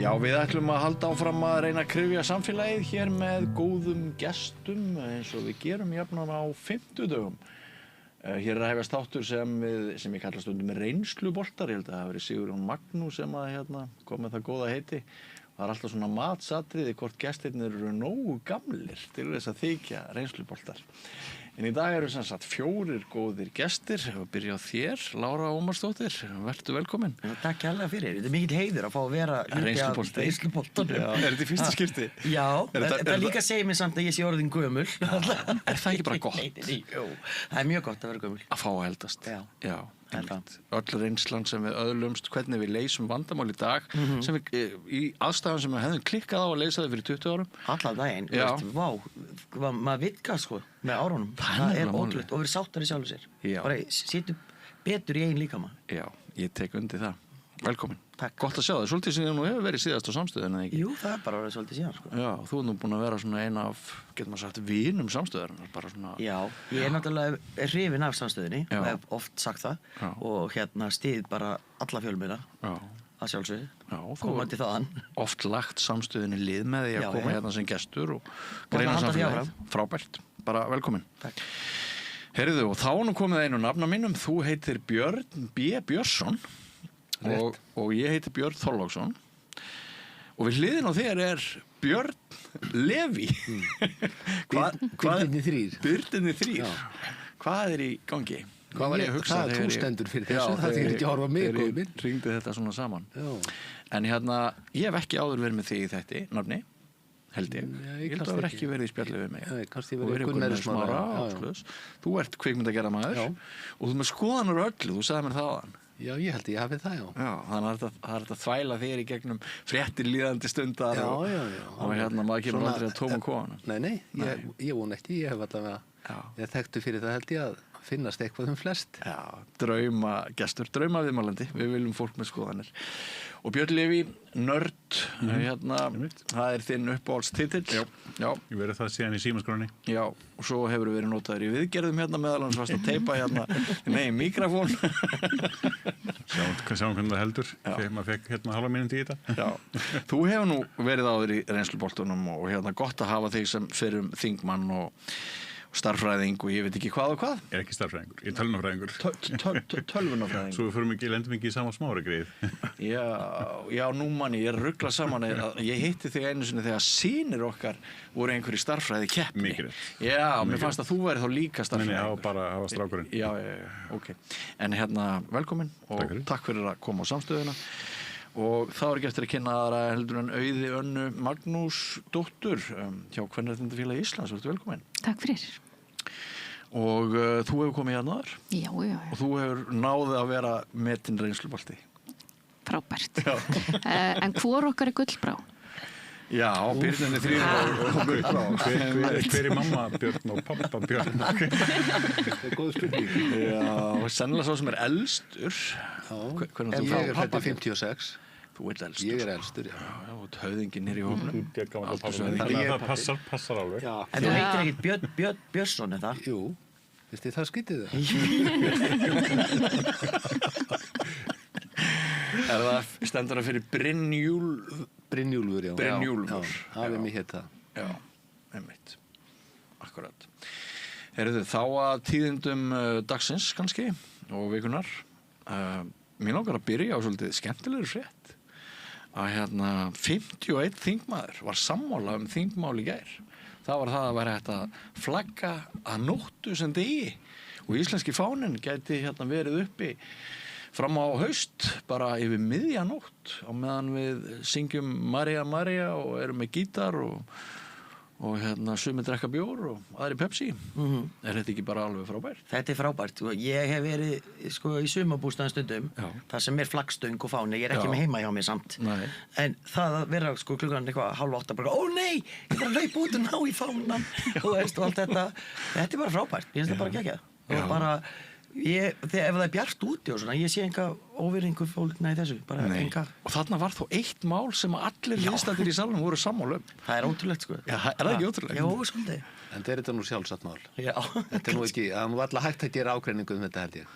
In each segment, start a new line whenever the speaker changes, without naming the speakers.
Já, við ætlum að halda áfram að reyna að kryfja samfélagið hér með góðum gestum eins og við gerum jafnan á fimmtudögum. Hér er að hefjast þáttur sem ég kalla stundum reynsluboltar. Ég held að það hafi verið Sigurjón Magnús sem að kom með það góða heiti. Það er alltaf svona matsatriði hvort gestirnir eru nógu gamlir til þess að þykja reynsluboltar. En í dag eru sem sagt 4 góðir gestir. Við byrja á þér, Lára Ómarsdóttir. Vertu velkomin.
Já, takk kærlega fyrir. Þetta er mikill heiður að fá að vera reynsluboltanum.
Já, er þetta í fyrsta skipti?
Já, þetta líka segir mér samt að ég sé orðin gömul.
Er það ekki bara gott?
Jú, það er mjög gott að vera gömul.
Að fá að eldast.
Já.
Öll reynslan sem við öðlumst, hvernig við leysum vandamál í dag, sem við, í aðstæðum sem við hefðum klikkað á að leysa þau fyrir 20 árum.
Allan daginn, maður vitkast sko með árunum. Það er ótrúlegt og verið sáttar í sjálfu sér.
Já.
Bara situr betur í eigin líkama.
Já, ég tek undir það. Velkomin.
Takk.
Gott að sjá það. Svolítið sem nú hefur verið síðast á samstöðuna, ekki?
Jú, það er bara verið svolítið síðan sko.
Já, þú ert nú búin að vera svona ein af, getur maður sagt, vinum samstöðarinnar, bara svona.
Já, ég er náttúrulega hrifinn af samstöðinni og hef oft sagt það.
Já.
Og styð bara alla fjölmiðla.
Já.
Að sjálfsögðu.
Já,
komandi þaðan.
Oft lagt samstöðinni lið með því að koma hérna sem gestur og
greina samfélagið.
Frábært. Bara velkomin.
Takk.
Heyrðu, og þá nú komið einu nafna mínum. Þú heitir Björn B. Björnsson og ég heitir Björn Þorláksson. Og við hliðin á þér er Björn Leví.
Birnirnir 3.
Birnirnir 3. Hvað er í gangi? Hvað var ég að hugsa?
Það er þú stendur fyrir þessu, það þýr ekki að horfa mig góð minn.
Hringdi þetta svona saman.
Já.
En ég hef ekki áður verið með þig í þetta nafni, held ég. Ég held að það var ekki verið í spjalli við mig.
Nei, kannski verið Gunnar Smára.
Þú ert kvikmyndagerðarmaður og þú með skoðanur öllu, þú sagði mér það áðan.
Já, ég held ég hafið það, já.
Já, þannig að það er að þvæla þér í gegnum fréttir líðandi stundar og maður kemur aldrei að tóma kofana.
Nei, ég von ekki, ég hef alltaf ég þekktu fyrir það held ég að finnast eitthvað flest.
Já, draumagestur, draumaviðmælandi, við viljum fólk með skoðanir. Og Björn Leví, nörd, það er þinn uppáhaldstitill. Já.
Ég verið það síðan í símaskráni.
Já, og svo hefur verið notaður í viðgerðum meðal annars varst að teipa mikrofón.
Sjáum hvernig það heldur, þegar maður fekk halva mínútu í þetta.
Já, þú hefur nú verið áður í reynsluboltunum og gott að hafa þig sem fyrrum þingmann og starffræðing og ég veit ekki hvað og hvað.
Ég er ekki starffræðingur, ég er tölvunarfræðingur.
Tölvunarfræðingur.
Svo við förum lentum ekki í sama smári greið.
Já, nú manni, ég rugla saman ég hitti þig einu sinni þegar synir okkar voru einhverju starffræði keppni.
Mikið.
Já, mér fannst að þú væri þá líka starffræðingur.
Nei, bara hafa strákurinn.
Já, ok. En velkomin og takk fyrir að koma á samstöðuna. Og þá er ekki eftir að kynna aðra heldur en Auði Önnu Magnúsdóttur hjá Kvenréttindafélagi Íslands. Vertu velkomin.
Takk fyrir.
Og þú hefur komið hérna áður.
Já.
Og þú hefur náðið að vera metinn reynslubolti.
Frábært. En hvor okkar er gullbrá?
Já, Birnirnir 3 og gullbrá.
Hver er mamma Björn og pappa Björn?
Það er góð spurning.
Já, sennilega svo sem er elstur.
En ég er fæddur 56.
Þú ert elstur.
Ég er elstur, já.
Já, og höfðinginn í hópnum.
Það passar alveg.
En þú heitir ekkert Björn Björnsson, eða?
Jú, veist þið það skytið það?
Er það stendur það fyrir
Brynjúlfur, já.
Brynjúlfur.
Já, það er mér hétt það.
Já, einmitt. Akkurat. Heyrðu, þá að tíðindum dagsins kannski og vikunar. Mér langar að byrja á svolítið skemmtilegur frétt. Að 51 þingmaður var sammála þingmál í gær. Það var það að vera hægt að flagga að nóttu sem degi og íslenski fáninn gæti verið uppi fram á haust, bara yfir miðja nótt á meðan við syngjum María María og erum með gítar og sumir drekka bjór og aðri Pepsi. Er þetta ekki bara alveg frábært?
Þetta er frábært. Ég hef verið í sumarbústaðum stundum, þar sem er flaggstöng og fáni. Ég er ekki með heima hjá mér samt.
Nei. En
það að vera klukkan 7:30 bara, ó nei, ég þarf að hlaupa út og ná í fánan og allt þetta. Þetta er bara frábært. Ég finnst það bara geggjað. Og bara ef það er bjart úti og svona, ég sé enga óvirðingu fólkna í þessu, bara enga.
Og þarna var þó eitt mál sem allir viðstaddir í salnum voru sammála
Það er ótrúlegt, sko.
Já, er það ekki ótrúlegt?
Jó, svolítið.
En þetta er nú sjálfsagt mál.
Já.
Þetta er nú ekki, það er nú alltaf hægt að gera ágreiningu þetta held ég.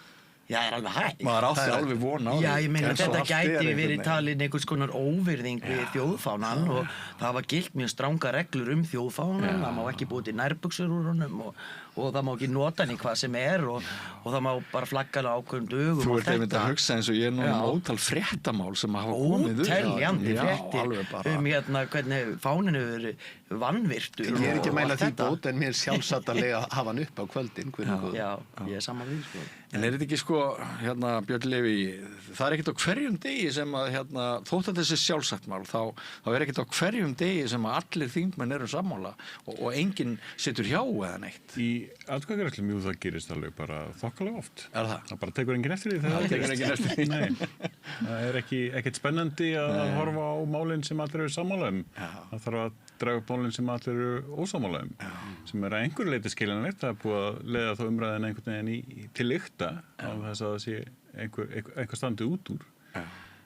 Já, það alveg hægt.
Maður átti alveg von á því.
Já, ég meina
Eins og
þetta
allt er
gæti
einhvern
verið
veginn.
talin einhvers konar óvirðing við þjóðfánan og það var gilt mjög stranga reglur þjóðfánan, það má ekki búið til nærbuxur úr honum og það má ekki nota hann í hvað sem og það má bara flagga á ákveðum dögum.
Þú ert einmitt að hugsa eins og ég núna ótal fréttamál sem hafa komið
Óteljandi
alveg bara.
fréttir hvernig fáninn hefur verið vanvirtur.
Ég er ekki að mæla
og
því
þetta.
bót en mér er sjálfsagt að hafa hann upp á kvöldin.
Já, ég er saman við, sko.
En er þetta ekki sko, Björn Leví, það er ekkert á hverjum degi sem að, þótt að þessi sjálfsagt mál, þá er ekkert á hverjum degi sem að allir þingmenn eru sammála og enginn situr hjá eða neitt.
Í atkvæðagreiðslum, jú, það gerist alveg bara þokkalega oft.
Er það?
Það bara tekur enginn eftir því þegar
Það tekur enginn eftir því.
Nei, það er ekkert spennandi að horfa á málin sem allir eru sammála Það þarf að draga upp málin sem allir eru ósammála sem er að einhverju leyti skiljanlegt. Það er búið að leiða þá umræðina einhvern veginn til lykta á þess að það sé einhver standi út úr.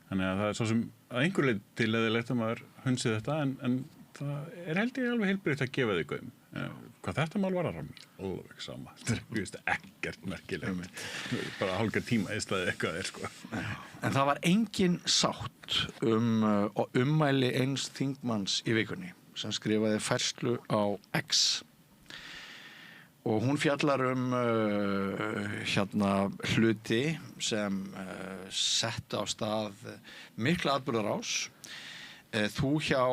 Þannig að það er svo sem að einhverju leyti leiðilegt að maður hunsi þetta en það er held ég alveg heilbrigt að gefa því gaum. Hvað þetta mál var alveg sama. Þetta er ekkert merkilegt. Bara hálfgerð tíma í staði eitthvað sko.
En það var engin sátt ummæli eins þingmanns í vikunni sem skrifaði færslu á X og hún fjallar hluti sem settu á stað mikla atburðarás. Þú hjá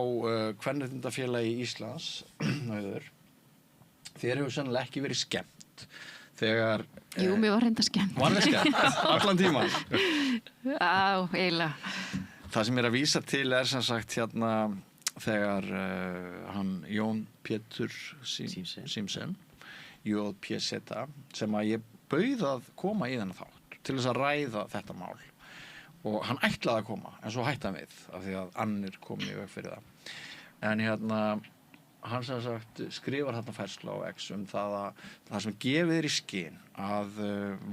Kvenréttindafélagi Íslands, Auður, þér hefur sennilega ekki verið skemmt þegar...
Jú, mér var reynda skemmt.
Var það skemmt? Allan tíman?
Já, eiginlega.
Það sem ég er að vísa til er sem sagt þegar hann Jón Pétur Símsen, JPZ, sem að ég bauð að koma í þennan þátt til þess að ræða þetta mál. Og hann ætlaði að koma, en svo hætti hann við, af því að annir kom í veg fyrir það. En hann sem sagt skrifar þarna færslu á X það sem gefið í skyn að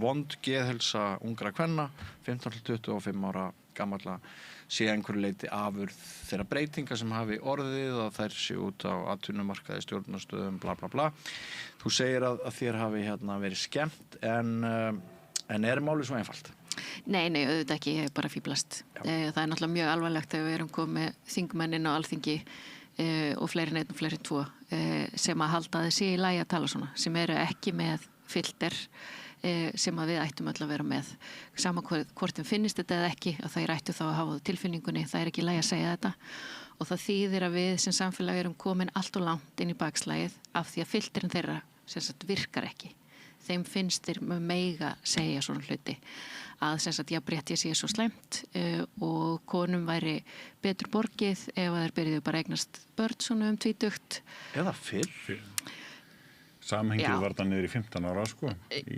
vond geðheilsa ungra kvenna, 15-25 ára gamalla, sé einhverju leyti afurð þeirra breytinga sem hafi orðið og þær sé út á atvinnumarkaði, stjórnunarstöðum, bla bla bla. Þú segir að þér hafi verið skemmt, en er málið svo einfalt?
Nei, auðvitað ekki, ég hef bara fíblast. Það er náttúrulega mjög alvarlegt þegar við erum komið þingmennin á Alþingi og fleiri einn og fleiri tvo sem að halda þessi í lagi að tala svona, sem eru ekki með filter sem að við ættum öll að vera með. Sama hvort þeim finnist þetta eða ekki, að þær ættu þá að hafa tilfinningunni, það er ekki í lagi að segja þetta. Og það þýðir að við sem samfélag erum komin allt og langt inn í bakslagið af því að filterin þeirra sem sagt virkar ekki. Þeim finnst þeir með mega segja svona hluti að sem sagt jafnrétti sé svo slæmt og konum væri betur borgið ef að þeir byrjuðu bara að eignast börn svona 20.
Eða fyrr?
Samhengið var það niður í 15 ára sko.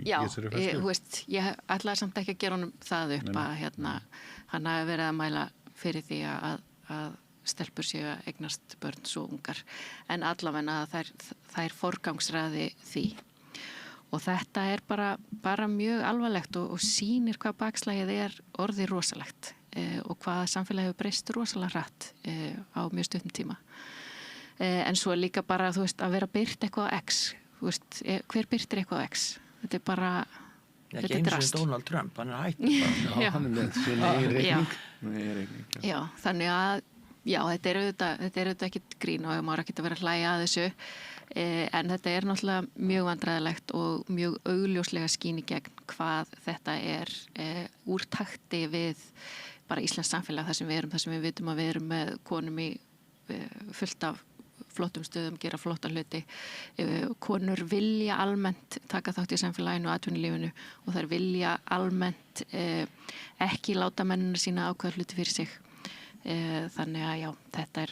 Já, ég ætlaði samt ekki að gera honum það upp að hann hafi verið að mæla fyrir því að stelpur séu að eignast börn svo ungar en allavega að þær forgangsraði því. Og þetta er bara mjög alvarlegt og sýnir hvað bakslagið er orðið rosalegt og hvað samfélagið hefur breyst rosalega hratt á mjög stuttum tíma. En svo líka bara, að vera byrt eitthvað á X. Hver byrtir eitthvað á X? Þetta er bara, þetta er drast.
Ekki eins og Donald Trump, hann er hættur.
Hann er með sinni reikning.
Já, þannig að, þetta er auðvitað ekkert grín og maður ekkert að vera að hlæja að þessu. En þetta er náttúrulega mjög vandræðilegt og mjög augljóslega skín í gegn hvað þetta er úr takti við bara Íslands samfélag þar sem við vitum að við erum með konum í fullt af flottum stöðum, gera flotta hluti. Konur vilja almennt taka þátt í samfélaginu og atvinnulífinu og þær vilja almennt ekki láta mennina sína ákveða hluti fyrir sig. Þannig að þetta er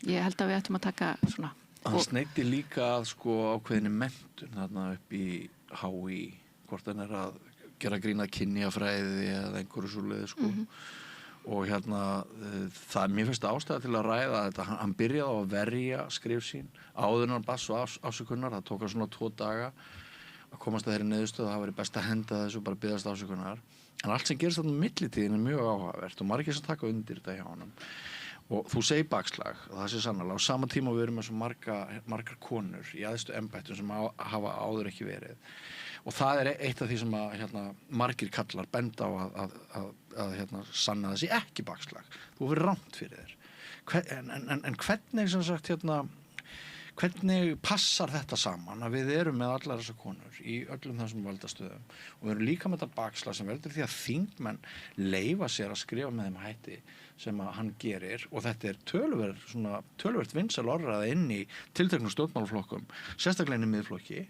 Ég held að við ættum að taka svona.
Hann sneiddi líka að ákveðinni menntun þarna upp í HÍ, hvort hann er að gera grína kynjafræði eða einhverju svoleiði og mér finnst ástæða til að ræða þetta. Hann byrjaði á að verja skrif sín áður en hann bað svo afsökunar. Það tók hann svona 2 daga að komast að þeirri niðurstöðu. Það væri best að henda þessu og bara biðjast afsökunar. En allt sem gerist þarna millitíðin er mjög áhugavert og margir sem taka undir þetta hjá honum. Og þú segir bakslag, og það sé sannarlega, á sama tíma við erum með svo margar konur í æðstu embættum sem hafa áður ekki verið. og það eitt af því sem að margir kallar benda á að sanna þessi ekki bakslag. Þú verður rangt fyrir þér. En hvernig sem sagt hvernig passar þetta saman að við erum með allar þessar konur í öllum þessum valdastöðum og við erum líka með þetta bakslag sem veldur því að þingmenn leyfa sér að skrifa með þeim hætti sem að hann gerir og þetta töluvert vinsæl orðræða inn í tilteknum stjórnmálaflokkum, sérstaklega inn í miðflokki,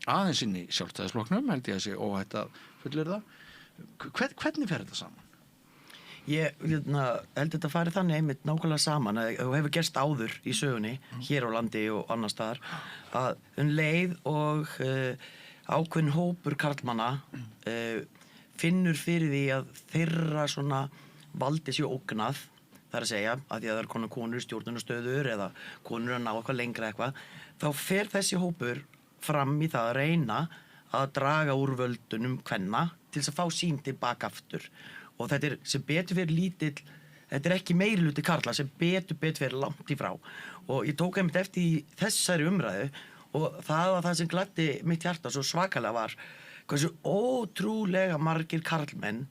aðeins inn í sjálfstæðisflokknum, held ég að sé óhætt að fullyrða. Hvernig fer þetta saman?
Ég held þetta farið þannig einmitt nákvæmlega saman að þú hefur gerst áður í sögunni hér á landi og annars staðar að leið og ákveðin hópur karlmanna finnur fyrir því að þeirra svona valdi sér ógnað, það að segja að því að það er konur í stjórnunarstöður eða konur að ná eitthvað lengra eitthvað, þá fer þessi hópur fram í það að reyna að draga úr völdunum kvenna til þess að fá sín tilbaka aftur. Og þetta sem betur fyrir lítill, þetta ekki meirihluti karla sem betur fyrir langt í frá. Og ég tók einmitt eftir í þessari umræðu og það var það sem gladdi mitt hjarta svo svakalega var hversu ótrúlega margir karlmenn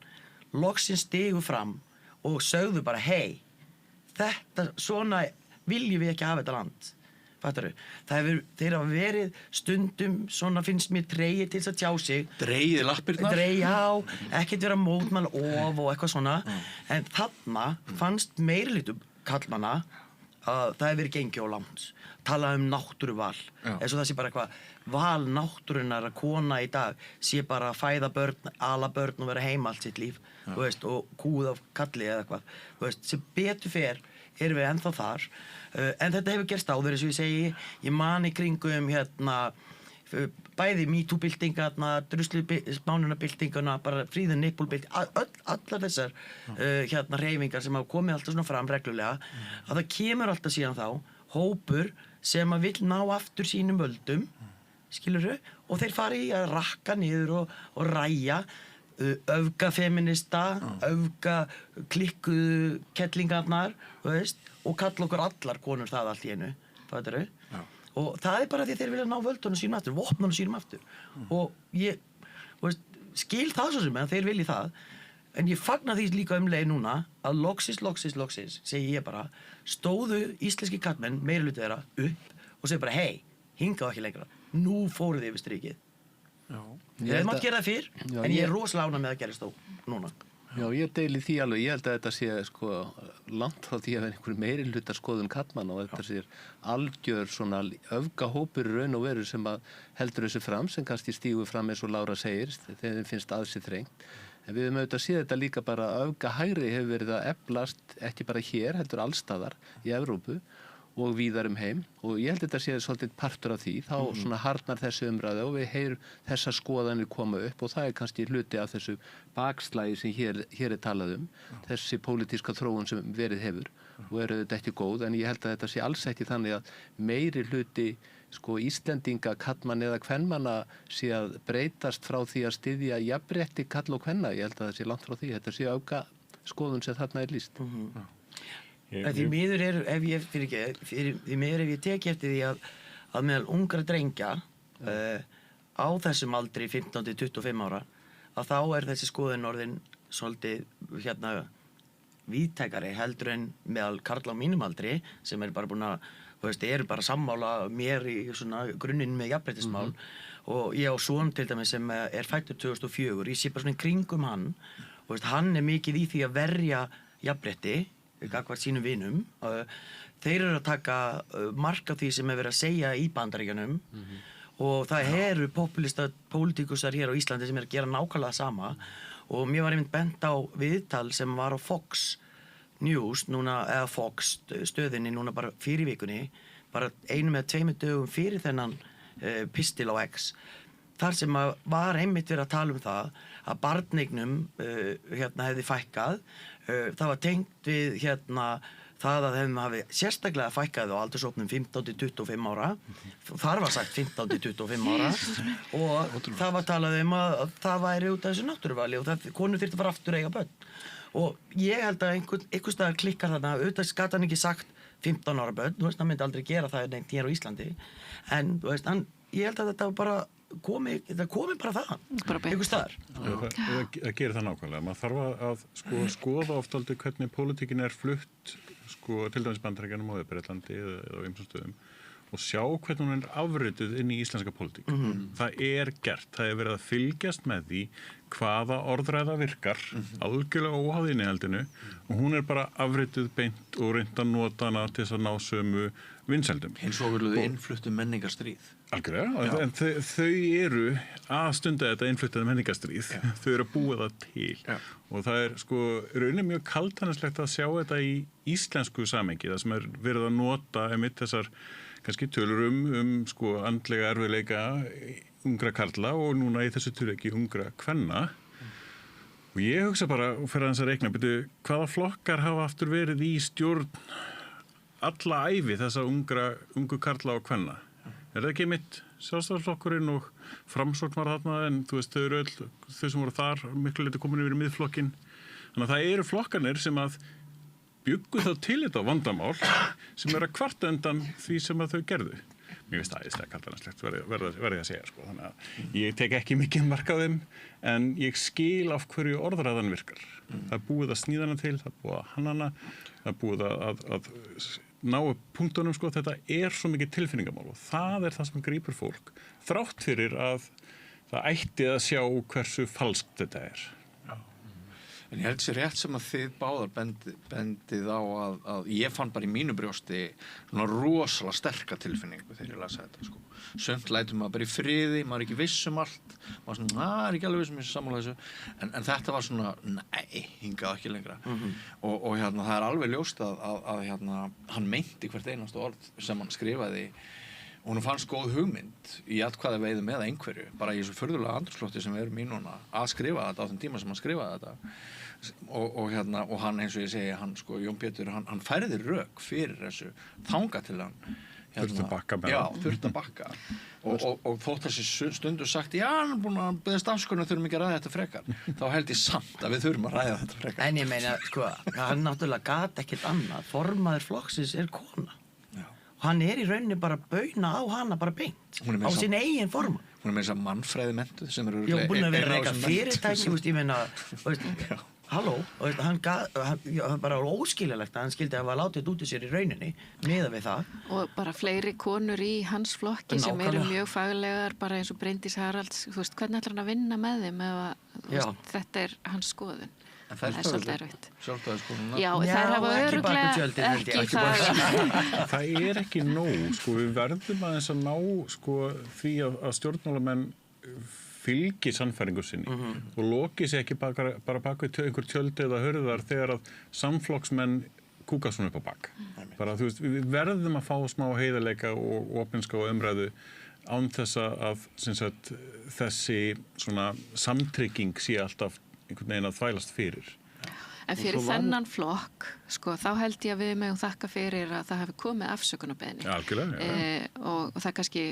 loksins stigu fram og sögðu bara hei, þetta svona viljum við ekki hafa þetta land. Fattarðu? Þeir hafa verið stundum svona finnst mér dregið til þess að tjá sig.
Dregið lappirnar?
Já, ekkert vera mótmæla of og eitthvað svona. En þarna fannst meirihlutum karlmanna að það hefur verið gengið á langt. Talað náttúruval. Eins og það sé bara eitthvað val náttúrunnar að kona í dag sé bara að fæða börn, ala börn og vera heima allt sitt líf. Þú veist, og kúð af kalli eða eitthvað. Þú veist, sem betur fer erum við ennþá þar. En þetta hefur gerst áður, eins og ég segi, ég man í kringum bæði MeToo-byltingarna, druslu-smánunarbyltinguna, bara fríðin Nippul-bylting, allar þessar hreyfingar sem hafa komið alltaf svona fram reglulega, að það kemur alltaf síðan þá hópur sem að vill ná aftur sínum völdum, skilurðu, og þeir fari í að rakka niður og ræja, öfga feminista, öfga klikkuðu kettlingarnar, veist, og kalla okkur allar konur það allt í einu, fattarðu? Og það bara því að þeir vilja ná völdunum sínum aftur, vopnunum sínum aftur. Og ég skil það svo sem að þeir vilji það, en ég fagna því líka leið núna að loksins, segi ég bara, stóðu íslenski karlmenn, meirihluti þeirra, upp og segi bara, hei, hingað ekki lengra, nú fóruð þið yfir strikið. Ég mátt gera það fyrr, en ég rosalega ánægð með að gerist þó núna.
Já, ég deili því alveg. Ég held að þetta sé langt frá því að vera einhverju meirihluta skoðun karlmanna og þetta sé algjör svona öfgahópur í raun og veru sem að heldur þessu fram, sem kannski stígur fram eins og Lára segir, þegar þeim finnst að sér þrengt. En við höfum auðvitað séð þetta líka bara að öfgahægri hefur verið að eflast ekki bara hér, heldur allstaðar í Evrópu og víðar heim og ég held að þetta sé svolítið partur af því, þá svona harnar þessi umræða og við heyrum þessar skoðanir koma upp og það er kannski hluti af þessu bakslægi sem hér er talað þessi pólitíska þróun sem verið hefur og eru þetta ekki góð, en ég held að þetta sé alls ekki þannig að meiri hluti Íslendinga, karlmanna eða kvenmanna sé að breytast frá því að styðja jafnrétti karla og kvenna, ég held að það sé langt frá því, þetta sé auka skoðun sem þarna er lýst.
Því miður ef ég teki eftir því að meðal ungra drengja á þessum aldri 15-25 ára að þá er þessi skoðun orðin svolítið víðtækari heldur en meðal karla á mínum aldri sem er bara búin að eru bara sammála mér í svona grunninn með jafnréttismál og ég á son til dæmis sem er fæddur 2004, ég sé bara svona í kringum hann og hann er mikið í því að verja jafnrétti gagnvart sínum vinum. Þeir eru að taka mark á því sem er verið að segja í Bandaríkjunum og það eru populista pólitíkusar hér á Íslandi sem er að gera nákvæmlega sama og mér var einmitt bent á viðtal sem var á Fox News núna, eða Fox stöðinni núna bara fyrir vikunni, bara 1 eða 2 dögum fyrir þennan pistil á X, þar sem var einmitt verið að tala um það að barneignum hefði fækkað. Það var tengt við það að þeim hafi sérstaklega fækkað á aldurshópnum 15-25 ára. Þar var sagt 15-25 ára og það var talað um að það væri út af þessu náttúruvali og konur þyrftu að fara aftur að eiga börn. Og ég held að einhvers staðar klikkar þarna, auðvitað gat hann ekki sagt 15 ára börn, hann myndi aldrei gera það neitt hér á Íslandi, en ég held að þetta var bara það komi bara þaðan,
Bara beint.
einhver staðar.
Það gerir það nákvæmlega. Maður þarf að skoða oft aldrei hvernig pólitíkin flutt til dæmis Bandaríkjunum og Bretlandi eða á ýmsum stöðum og sjá hvernig hún afrituð inn í íslenska pólitík. Það gert. Það verið að fylgjast með því hvaða orðræða virkar algjörlega óháð innihaldinu og hún bara afrituð beint og reynt að nota hana til þess að ná sömu vinsældum.
Hins svokallaða innfluttu menningarstríð.
Algjörlega, en þau eru að stunda þetta innfluttaða menningarstríð. Þau eru að búa það til og það raunin mjög kaldhæðnislegt að sjá þetta í íslensku samhengi, það sem verið að nota einmitt þessar kannski tölur andlega erfiðleika ungra karla og núna í þessu tilviki ungra kvenna. Og ég hugsa bara, og fer aðeins að reikna, hvaða flokkar hafa aftur verið í stjórn alla ævi þessa ungu karla og kvenna? Það ekki mitt Sjálfstæðisflokkurinn og Framsókn var þarna en þú veist, þau sem voru þar miklu leyti komin yfir í miðflokkin. Þannig að það eru flokkanir sem að bjuggu þá til þetta vandamál sem að kvarta undan því sem að þau gerðu. Mér finnst æðislega kaldhæðnislegt verði að segja. Þannig að ég tek ekki mikið mark á þeim en ég skil af hverju orðræðan virkar. Það búið að sníða hana til, það búið að hanna hana, það búið að ná upp punktunum. Þetta svo mikið tilfinningamál og það það sem grípur fólk þrátt fyrir að það ætti að sjá hversu falskt þetta
En ég held sér rétt sem að þið báðar bendið á að ég fann bara í mínu brjósti rosalega sterka tilfinningu þegar ég lasa þetta. Sumt lætur maður bara í friði, maður ekki viss allt, maður ekki alveg viss ég sammála þessu, en þetta var nei, hingað ekki lengra. Og það alveg ljóst að hann meinti hvert einasta orð sem hann skrifaði og hún fannst góð hugmynd í atkvæði veiðum eða einhverju, bara í þessu furðulega andrúmslofti sem við erum í núna að skrifa þetta á þeim tíma sem hann skrifaði þetta og hann eins og ég segi, Jón Pétur, hann færði rök fyrir þessu þanga til hann
þurfti að bakka með
þurfti að bakka og þótt þessi stundu sagt hann er búin að beðast afsökunar, þurfum ekki að ræða þetta frekar þá held ég samt að við þurfum að ræða þetta frekar.
En ég meina, hann náttúrulega gat ekkert annað, formaður flokksins kona og hann í rauninni bara bauna á hana bara beint á sín eigin forma.
Hún með þess að mannfræði mentuð sem
búin að vera eitthvað fyrirtæki, ég meina halló, hann bara óskiljulegt að hann skildi að hafa látið út í sér í rauninni miðað við það. Og
bara fleiri konur í hans flokki sem eru mjög faglegar, bara eins og Bryndís Haralds, hvernig ætlar hann að vinna með þeim ef þetta hans skoðun? Það svolítið erfitt. Já, þær hafa örugglega ekki það.
Það ekki nóg, við verðum aðeins að ná því að stjórnmálamenn fylgi sannfæringu sinni og loki sig ekki bara bak við einhver tjöldi eða hörðar þegar að samflokksmenn kúka svona upp á bak. Bara, við verðum að fá smá heiðarleika og opinska og umræðu án þess að þessi svona samtrygging sé alltaf einhvern veginn að þvælast fyrir.
En fyrir þennan flokk, þá held ég að við megum þakka fyrir að það hafi komið afsökunarbeiðni.
Ja, algjörlega.
Og það kannski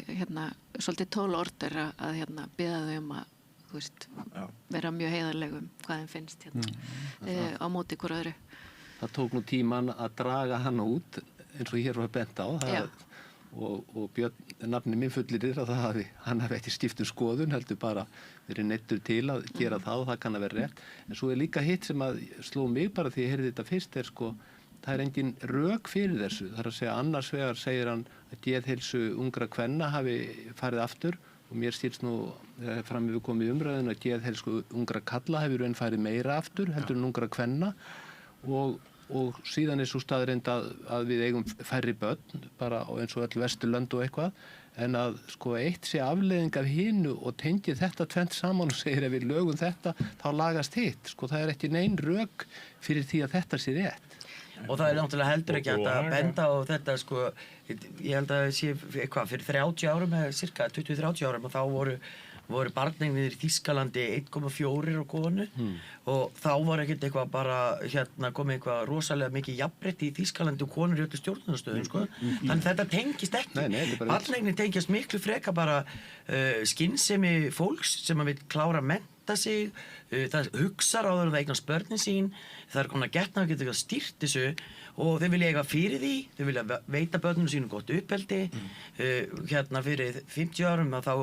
svolítið tól orður að biðja þau að vera mjög heiðarlegum hvað þeim finnst á móti hvort öðru.
Það tók nú tíman að draga hana út eins og hér var bent á og Björn, nafni minn fullirir að hann hafi ekki skipt skoðun, heldur bara verið neyddur til að gera það og það kann að vera rétt. En svo líka hitt sem að sló mig bara því ég heyrði þetta fyrst það engin rök fyrir þessu. Það að segja annars vegar segir hann að geðheilsu ungra kvenna hafi farið aftur og mér stýrst nú fram yfir komið umræðin að geðheilsu ungra kalla hefur enn farið meira aftur heldur en ungra kvenna og síðan svo staðreind að við eigum færri börn bara eins og öll Vesturlönd og eitthvað en að eitt sé afleiðing af hinu og tengi þetta tvennt saman og segir ef við lögum þetta þá lagast hitt. Það ekki nein rök fyrir því að þetta sé rétt.
Og það náttúrulega heldur ekki að benda á þetta ég held að sé eitthvað fyrir 30 árum eða cirka 20-30 árum og þá voru barneignir í Þýskalandi 1,4 á konu og þá var ekkert eitthvað bara komið eitthvað rosalega mikið jafnrétti í Þýskalandi og konur í öllu stjórnunarstöðum þannig þetta tengist ekki. Barneignir tengjast miklu freka bara skynsemi fólks sem að vil klára menntun menta sig, það hugsar áður það eignast börnin sín, það er komin að getna að geta stýrt þessu og þau vilja eiga fyrir því, þau vilja veita börnunum sínum gott uppeldi, hérna fyrir 50 árum og þá,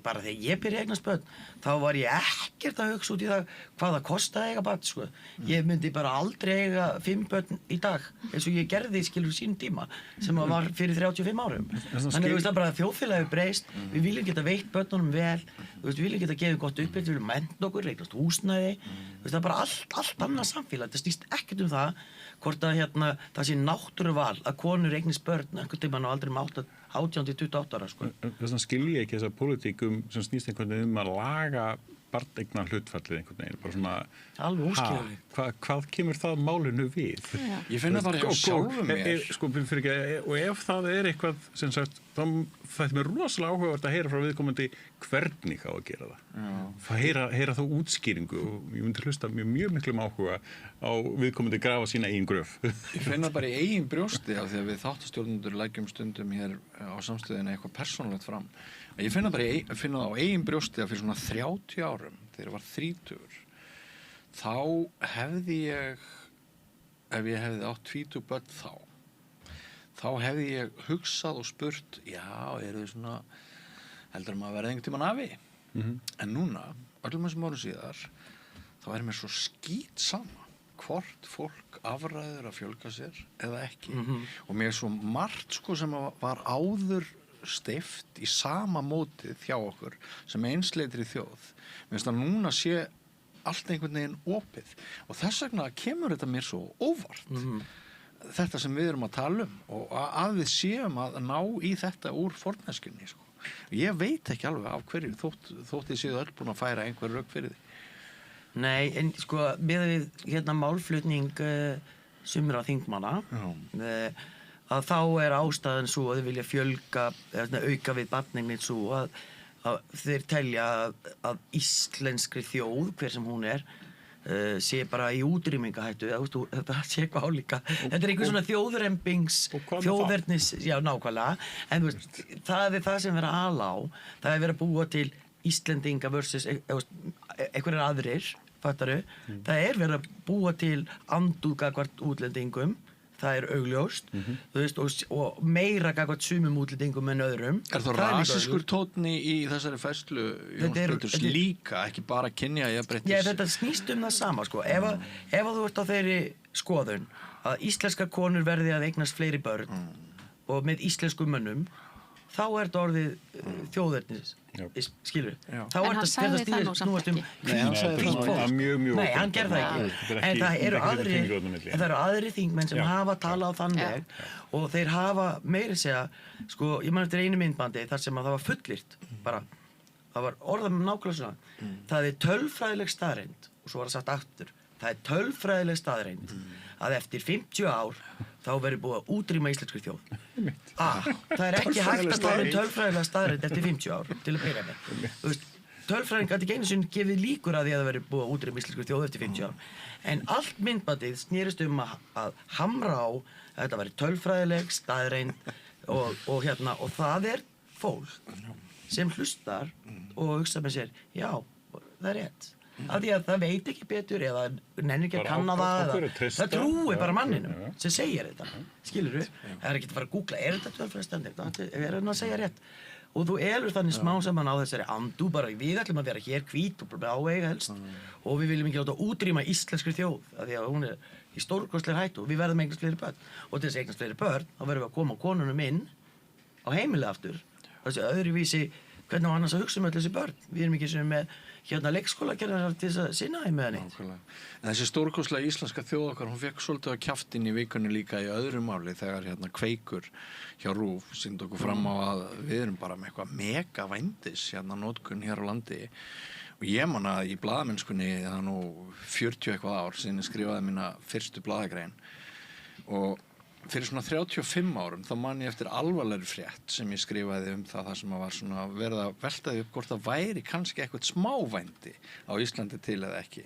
bara þegar ég byrja eignast börn, þá var ég ekkert að hugsa út í það hvað það kostaði að eiga barn, sko. Ég myndi bara aldrei eiga 5 börn í dag, eins og ég gerði skilur sínum tíma, sem var fyrir 35 árum. Þannig að bara þjóðfélagið breyst, við viljum geta veitt börnunum vel, við viljum geta gefið gott uppeldi, við viljum mennta okkur, eignast húsnæði, það er bara allt annað samfélag, það snýst ekkert það hvort að það sé náttúruval að konur eignist börn einhvern tímann á aldrei 18 til 28 ára, sko.
Þess vegna skil ég ekki þessa pólitík sem snýst einhvern veginn að laga barneigna hlutfallið einhvern veginn, bara svona
alveg óskiljanlegt.
Hvað kemur það málinu við?
Ég finn það bara hjá sjálfum mér.
Sko, fyrir ekki, og ef það er eitthvað sem sagt, þá það er mér rosalega áhugavert að heyra frá viðkomandi hvernig á að gera það. Heyra þá útskýringu og ég myndi hlusta mjög miklum áhuga á viðkomandi grafa sína eigin gröf.
Ég finn það bara í eigin brjósti af því að við þáttastjórnendur leggjum stundum hér á samstöðinu eitthvað persónulegt fram. Ég finn það á eigin brjósti að fyrir svona 30 árum, þegar ég var 30, þá hefði ég, ef ég hefði átt 20 börn þá hefði ég hugsað og spurt, já, eru þið svona, heldur maður að verða einhvern tímann afi? En núna, öllum þessum árum síðar, þá er mér svo skítsama hvort fólk afræður að fjölga sér eða ekki. Og mér er svo margt, sko, sem var áður steypt í sama mótið hjá okkur sem einsleitri þjóð. Mér finnst að núna sé allt einhvern veginn opið og þess vegna kemur þetta mér svo óvart. Þetta sem við erum að tala og að við séum að ná í þetta úr forneskjunni, sko. Ég veit ekki alveg af hverju þótt ég séu öll búin að færa einhver rök fyrir því.
Nei, en sko með við málflutning sumra þingmanna að þá er ástæðan svo að þau vilja fjölga, auka við barneignin svo að þeir telja að íslenskri þjóð, hver sem hún er, sé bara í útrýmingahættu, þetta sé eitthvað álíka. Þetta er einhver svona þjóðrembings, þjóðverðnis, já, nákvæmlega, en það er það sem verið að ala á, það er verið að búa til Íslendinga versus einhverjar aðrir, fattaru, það er verið að búa til andúð gagnvart útlendingum, það er augljóst, þú veist, og meira gagnvart sumum útlendingum en öðrum.
Er það rasískur tónn í þessari færslu Jóns Péturs líka, ekki bara kynjajafnréttis?
Já, þetta snýst það sama, sko. Ef þú ert á þeirri skoðun að íslenskar konur verði að eignast fleiri börn og með íslenskum mönnum, þá er þetta orðið þjóðernis, skilur. Þá
en hann sagði það nú samt ekki.
Nei, hann sagði það
mjög Nei, hann gerði það ekki. En það eru aðrir þingmenn sem hafa talað á þann veg og þeir hafa meira segja, sko, ég man eftir einu myndbandi þar sem að það var fullyrt, bara, það var orðað með nákvæmlega svona. Það er tölfræðileg staðreynd, og svo var það sagt aftur, það er tölfræðileg staðreynd að eftir 50 ár þá verður búið að útrýma íslenskri þjóð. Það er ekki hægt að tala tölfræðilega staðreynd eftir 50 ár til að byrja með. Tölfræðing gæti ekki einu sinni gefið líkur að því að það verður búið að útrýma íslenskri þjóð eftir 50 ár. En allt myndbandið snerist að hamra á að þetta væri tölfræðileg staðreynd og það er fólk sem hlustar og hugsa með sér, já, það er rétt. Af því að það veit ekki betur eða nennir ekki að kanna það trúi bara manninum sem segir þetta, skilurðu? Það er ekki að fara að googla, er þetta tölfræðileg, er hann að segja rétt? Og þú elur þannig smá saman á þessari andú, bara við ætlum að vera hér hvít og áeiga helst og við viljum ekki láta útrýma íslenskri þjóð af því að hún er í stórkostlegri hættu og við verðum eignast fleiri börn og til þess að eignast fleiri börn þá verðum við að koma konunum inn á heimilið aftur þessi öðruvísi hvernig á annars að hugsa öll þessi börn. Við erum ekki sem með leikskólakennarar til þess að sinna þeim með henni.
En þessi stórkostlega íslenska þjóð okkar, hún fekk svolítið á kjaftinn í vikunni líka í öðru máli þegar Kveikur hjá RÚV sýndi okkur fram á að við erum bara með eitthvað mega vændis notkun hér á landi. Og ég man að í blaðamennskunni, það er nú 40 eitthvað ár síðan ég skrifaði mína fyrstu blaðagrein og fyrir svona 35 árum þá man ég eftir alvarlegri frétt sem ég skrifaði það sem var svona verið að veltaði upp hvort það væri kannski eitthvað smávændi á Íslandi til eða ekki.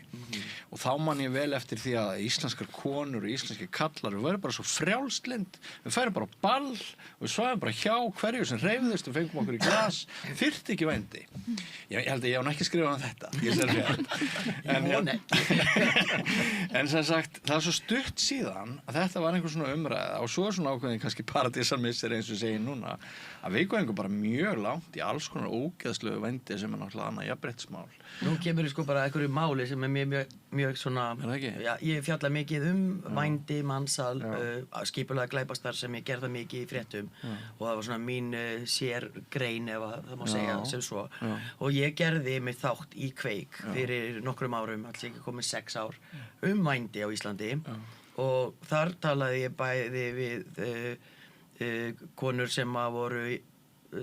Og þá man ég vel eftir því að íslenskar konur og íslenskir kallar við verðum bara svo frjálslynd, við færum bara á ball og við svæðum bara hjá hverju sem hreyfðist og fengum okkur í glas, þyrfti ekki vændi. Ég held að ég án ekki skrifað þetta, ég sér en sem sagt, það er svo stutt síðan að þetta var einhver svona umræða og svo er svona ákveðin kannski paradísarmissir eins og segir núna að við góðum bara mjög langt í alls konar ógeðslegu vændi sem er náttúrulega annað jafnréttismál.
Nú kemur sko bara einhverju máli sem er mjög svona, já, ég fjalla mikið vændi, mansal, skipulega glæpastar sem ég gerði mikið í fréttum og það var svona mín sérgrein ef það má segja sem svo og ég gerði mig þátt í Kveik fyrir nokkrum árum, alls ekki komið 6 ár vændi á Íslandi og þar talaði ég bæði við konur sem voru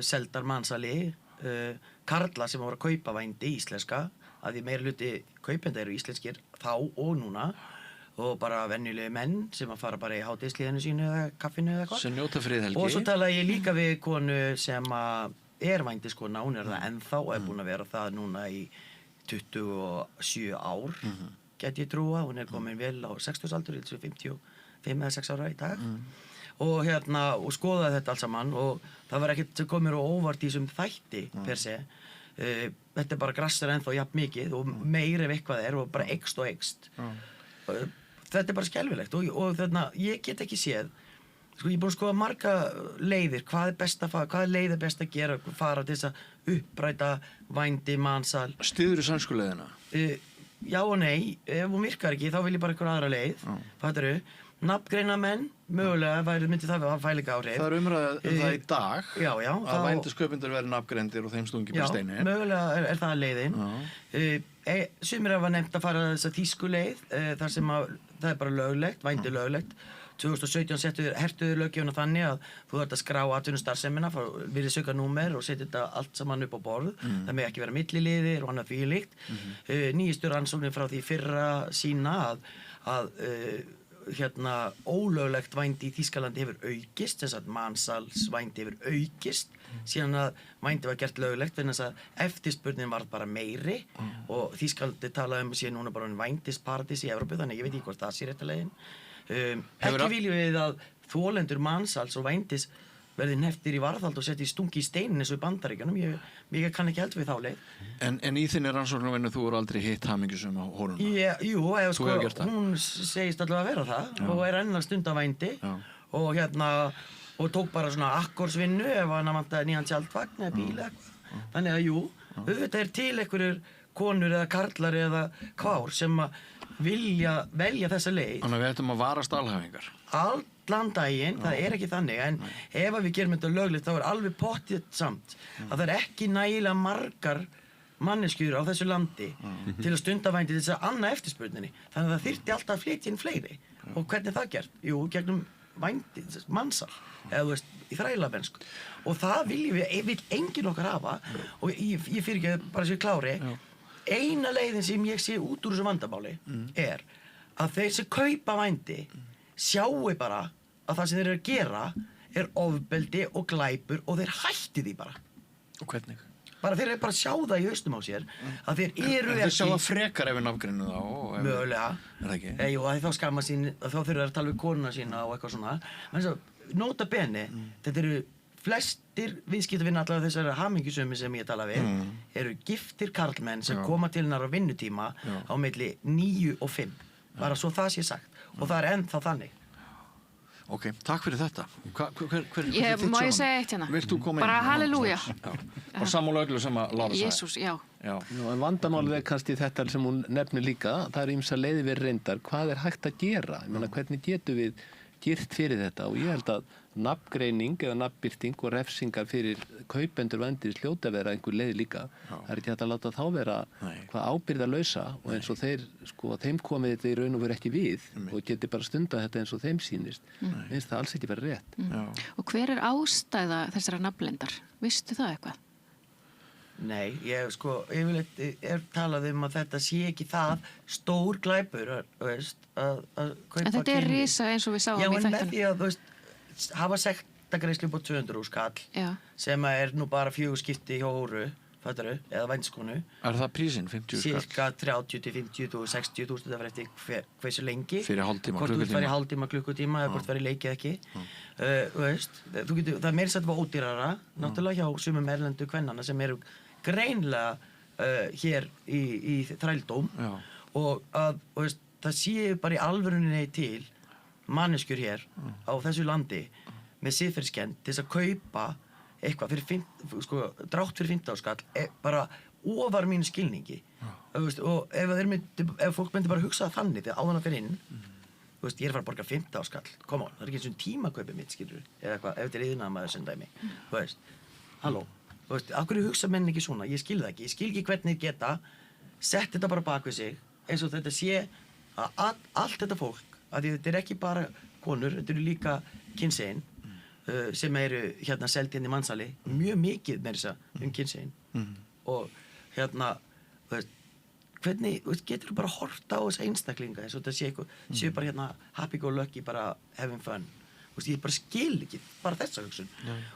seldar mansali, karla sem voru að kaupa vændi íslenska, að því meira hluti kaupenda eru íslenskir þá og núna og bara venjulegi menn sem að fara bara í hádegisliðinu sínu eða kaffinu eða eitthvað.
Sem njóta friðhelgi.
Og svo talaði ég líka við konu sem er vændiskona, hún er það ennþá og er búin að vera það núna í 27 ár. Gæti ég trúa, hún er komin vel á 60-aldur, 55 eða 6 ára í dag og og skoðaði þetta alls saman og það var ekkert sem kom mér á óvart í þessum þætti per se þetta er bara grassar ennþá jafn mikið og meir ef eitthvað er og bara eykst og eykst þetta er bara skelfilegt og ég get ekki séð sko ég er búin að skoða marga leiðir hvað er best að fara, hvað leið er best að gera fara til þess að uppræta vændi, mansal
Styðurðu sænsku leiðina?
Já og nei, ef hún virkar ekki þá vil ég bara einhver aðra leið fattarðu, nafngreina menn mögulega myndi það að fælinga áhrif
Það er umræðað það í dag
að
vændisköpundur verði nafngreindir og þeim stungi bara steini
mögulega er það leiðin sumir hafa nefnt að fara þessa þýsku leið þar sem það er bara löglegt, vændi löglegt 2017 hertuðu löggjöfuna þannig að þú þarft að skrá atvinnustarfsemina virðisaukanúmer og setja þetta allt saman upp á borð það með ekki vera milliliðir og annað því líkt nýjustu rannsóknir frá því fyrra sína að ólöglegt vændi í Þýskalandi hefur aukist þess að mansalsvændi hefur aukist síðan að vændi var gert löglegt vegna þess að eftirspurnin var bara meiri og Þýskalandi talaði síðan núna bara vændisparadís í Evrópu þannig ég veit ekki hvort það sé rétta leiðin ekki viljum við að þolendur mansals og vændis verði neftir í varðhald og setti stungi í steinin eins og í Bandaríkjunum ég kann ekki heldur við þá leið
En í þinni rannsóknarvinnu þú voru aldrei hitt hamingjusum á hóruna?
Jú, sko, hún segist allavega að vera það og er enn að stunda vændi og tók bara svona akkorsvinnu ef hann vantaði nýjan tjaldvagn eða bíl eitthvað þannig að jú, auðvitað er til einhverjur konur eða karlar eða kvár sem að vilja velja þessa leið
Þannig að við ættum að varast alhæfingar
allan daginn, það er ekki þannig en ef við gerum þetta löglegt þá er alveg pottið samt að það er ekki nægilega margar manneskjur á þessu landi til að stunda vændi til þess að anna eftirspurninni þannig að það þyrfti alltaf að flytja inn fleiri og hvernig er það gert? Jú, gegnum vændi, mansal eða þú veist, í þrælamennsku og það vill enginn okkar hafa og ég fyrir ekki bara sér klári eina leiðin sem ég sé út úr þessu vandamáli er að þeir sem kaupa vændi sjáu bara að það sem þeir eru að gera er ofbeldi og glæpur og þeir hætti því bara.
Og hvernig?
Bara þeir eru bara að sjá það í hausnum á sér að þeir eru ekki...
Þeir sjá það frekar ef við nafngreinu þá?
Mögulega.
Er það ekki?
Jú, þá skamma sín, þá þurfa að tala við konuna sína og eitthvað svona. En svo, nota bene, þetta eru flestir viðskiptavinna allavega þessari hamingjusömi sem ég tala við eru giftir karlmenn sem koma til hennar á vinnutíma á milli 9 og 5 bara svo það sé sagt og það er ennþá þannig
Ok, takk fyrir þetta
Má ég segja eitt hérna?
Vilt þú koma inn?
Bara halleluja
Bara sammála öllu sem að Lára sagði
Jesús, já
En vandamálið er kannski þetta sem hún nefnir líka það er ýmsar leiðir við reyndar hvað er hægt að gera ég meina hvernig getum við girt fyrir þetta og ég held að nafngreining eða nafnbirting og refsingar fyrir kaupendur vændis hljóta vera einhver leið líka. Það er ekki hægt að láta þá vera hvað ábyrgðarlausa og eins og þeir, sko, þeim komið þetta í raun og veru ekki við og geti bara stundað þetta eins og þeim sýnist. Finnst það alls ekki vera rétt.
Og hver er ástæða þessara nafnleyndar? Vistu það eitthvað?
Nei, ég sko, yfirleitt talað að þetta sé ekki það stór glæpur, veist, að kaupa
En þetta er risa eins og við sáum
Já,
í
en með
þættinum.
því að, þú veist, hafa sektagreiðslu upp á 200 skall,
Já.
sem er nú bara 4 skipti hjá hóru, fattaru, eða vænskonu,
Er það prísinn, 50 skall?
cirka 30 til 50 og 60 þetta var eftir hversu lengi.
Fyrir hálftíma,
hvort þú
klukkutíma.
færi hálftíma, klukkutíma, eða hvort færi leikið ekki. Þú veist, það er meira sætt var ódýrara, náttúrulega hjá sumum erlendu kvennana sem eru greinlega hér í þrældóm.
Já.
Og að, veist, það séu bara í alvörunni til manneskjur hér á þessu landi með siðferðiskennd til þess að kaupa eitthvað fyrir drátt fyrir 15 skall bara ofar mínu skilningi veist, og ef fólk myndi bara hugsa þannig þegar áðan að fyrir inn veist, ég er að fara að borga 15 skall come on, það er ekki eins og tímakaupi mitt skilur eða eitthvað, ef þetta er yðnaðarmaður sem dæmi þú veist, halló þú veist, af hverju hugsa menn ekki svona, ég skil það ekki ég skil ekki hvernig geta sett þetta bara bak við sig eins og þetta sé að allt þetta fólk að því þetta er ekki bara konur, þetta eru líka kynsegin sem eru hérna seld inn í mannsali mjög mikið með þessa kynsegin og hérna veist, hvernig getur þú bara horta á þessa einstaklinga eins og þetta sé eitthvað séu bara hérna happy go lucky bara having fun veist, ég bara skil ekki bara þessa hugsun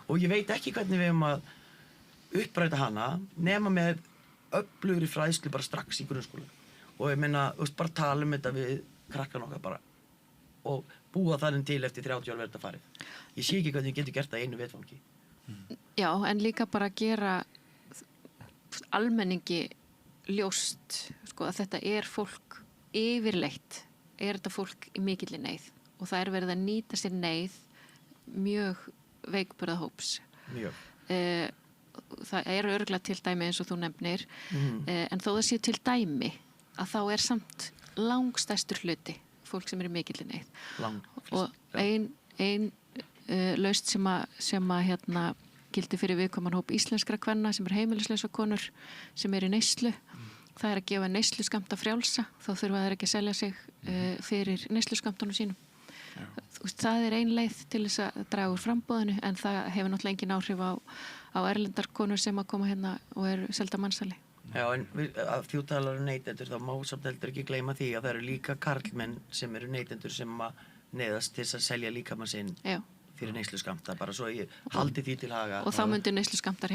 og ég veit ekki hvernig við hefum að uppræta hana nema með öflugri fræðslu bara strax í grunnskóla og ég meina bara tala þetta við krakkan okkar bara og búa þannig til eftir 30 ára verið að farið. Ég sé ekki hvernig ég getur gert það einu vetfangi.
Já, en líka bara gera almenningi ljóst sko, að þetta er fólk yfirleitt, er þetta fólk í mikilli neyð og það er verið að nýta sér neyð mjög veikburða hóps.
Mjög.
Það er örugglega til dæmi eins og þú nefnir en þó það sé til dæmi að þá er samt langstærstur hluti fólk sem er í mikilli neyð og ein lausn sem að hérna gildi fyrir viðkoman hóp íslenskra kvenna sem er heimilislausar konur sem er í neyslu það er að gefa neysluskammta frjálsa þá þurfa þeir ekki að selja sig fyrir neysluskammtunum sínum það er ein leið til þess að draga úr frambúðinu en það hefur náttúrulega engin áhrif á erlendar konur sem að koma hérna og eru selda mannsali.
Já, en að þú talar neytendur þá má samt heldur ekki gleyma því að það eru líka karlmenn sem eru neytendur sem að neyðast til að selja líkamann sinn fyrir neysluskammta, bara svo ég haldi því til haga.
Og þá myndir neysluskammtar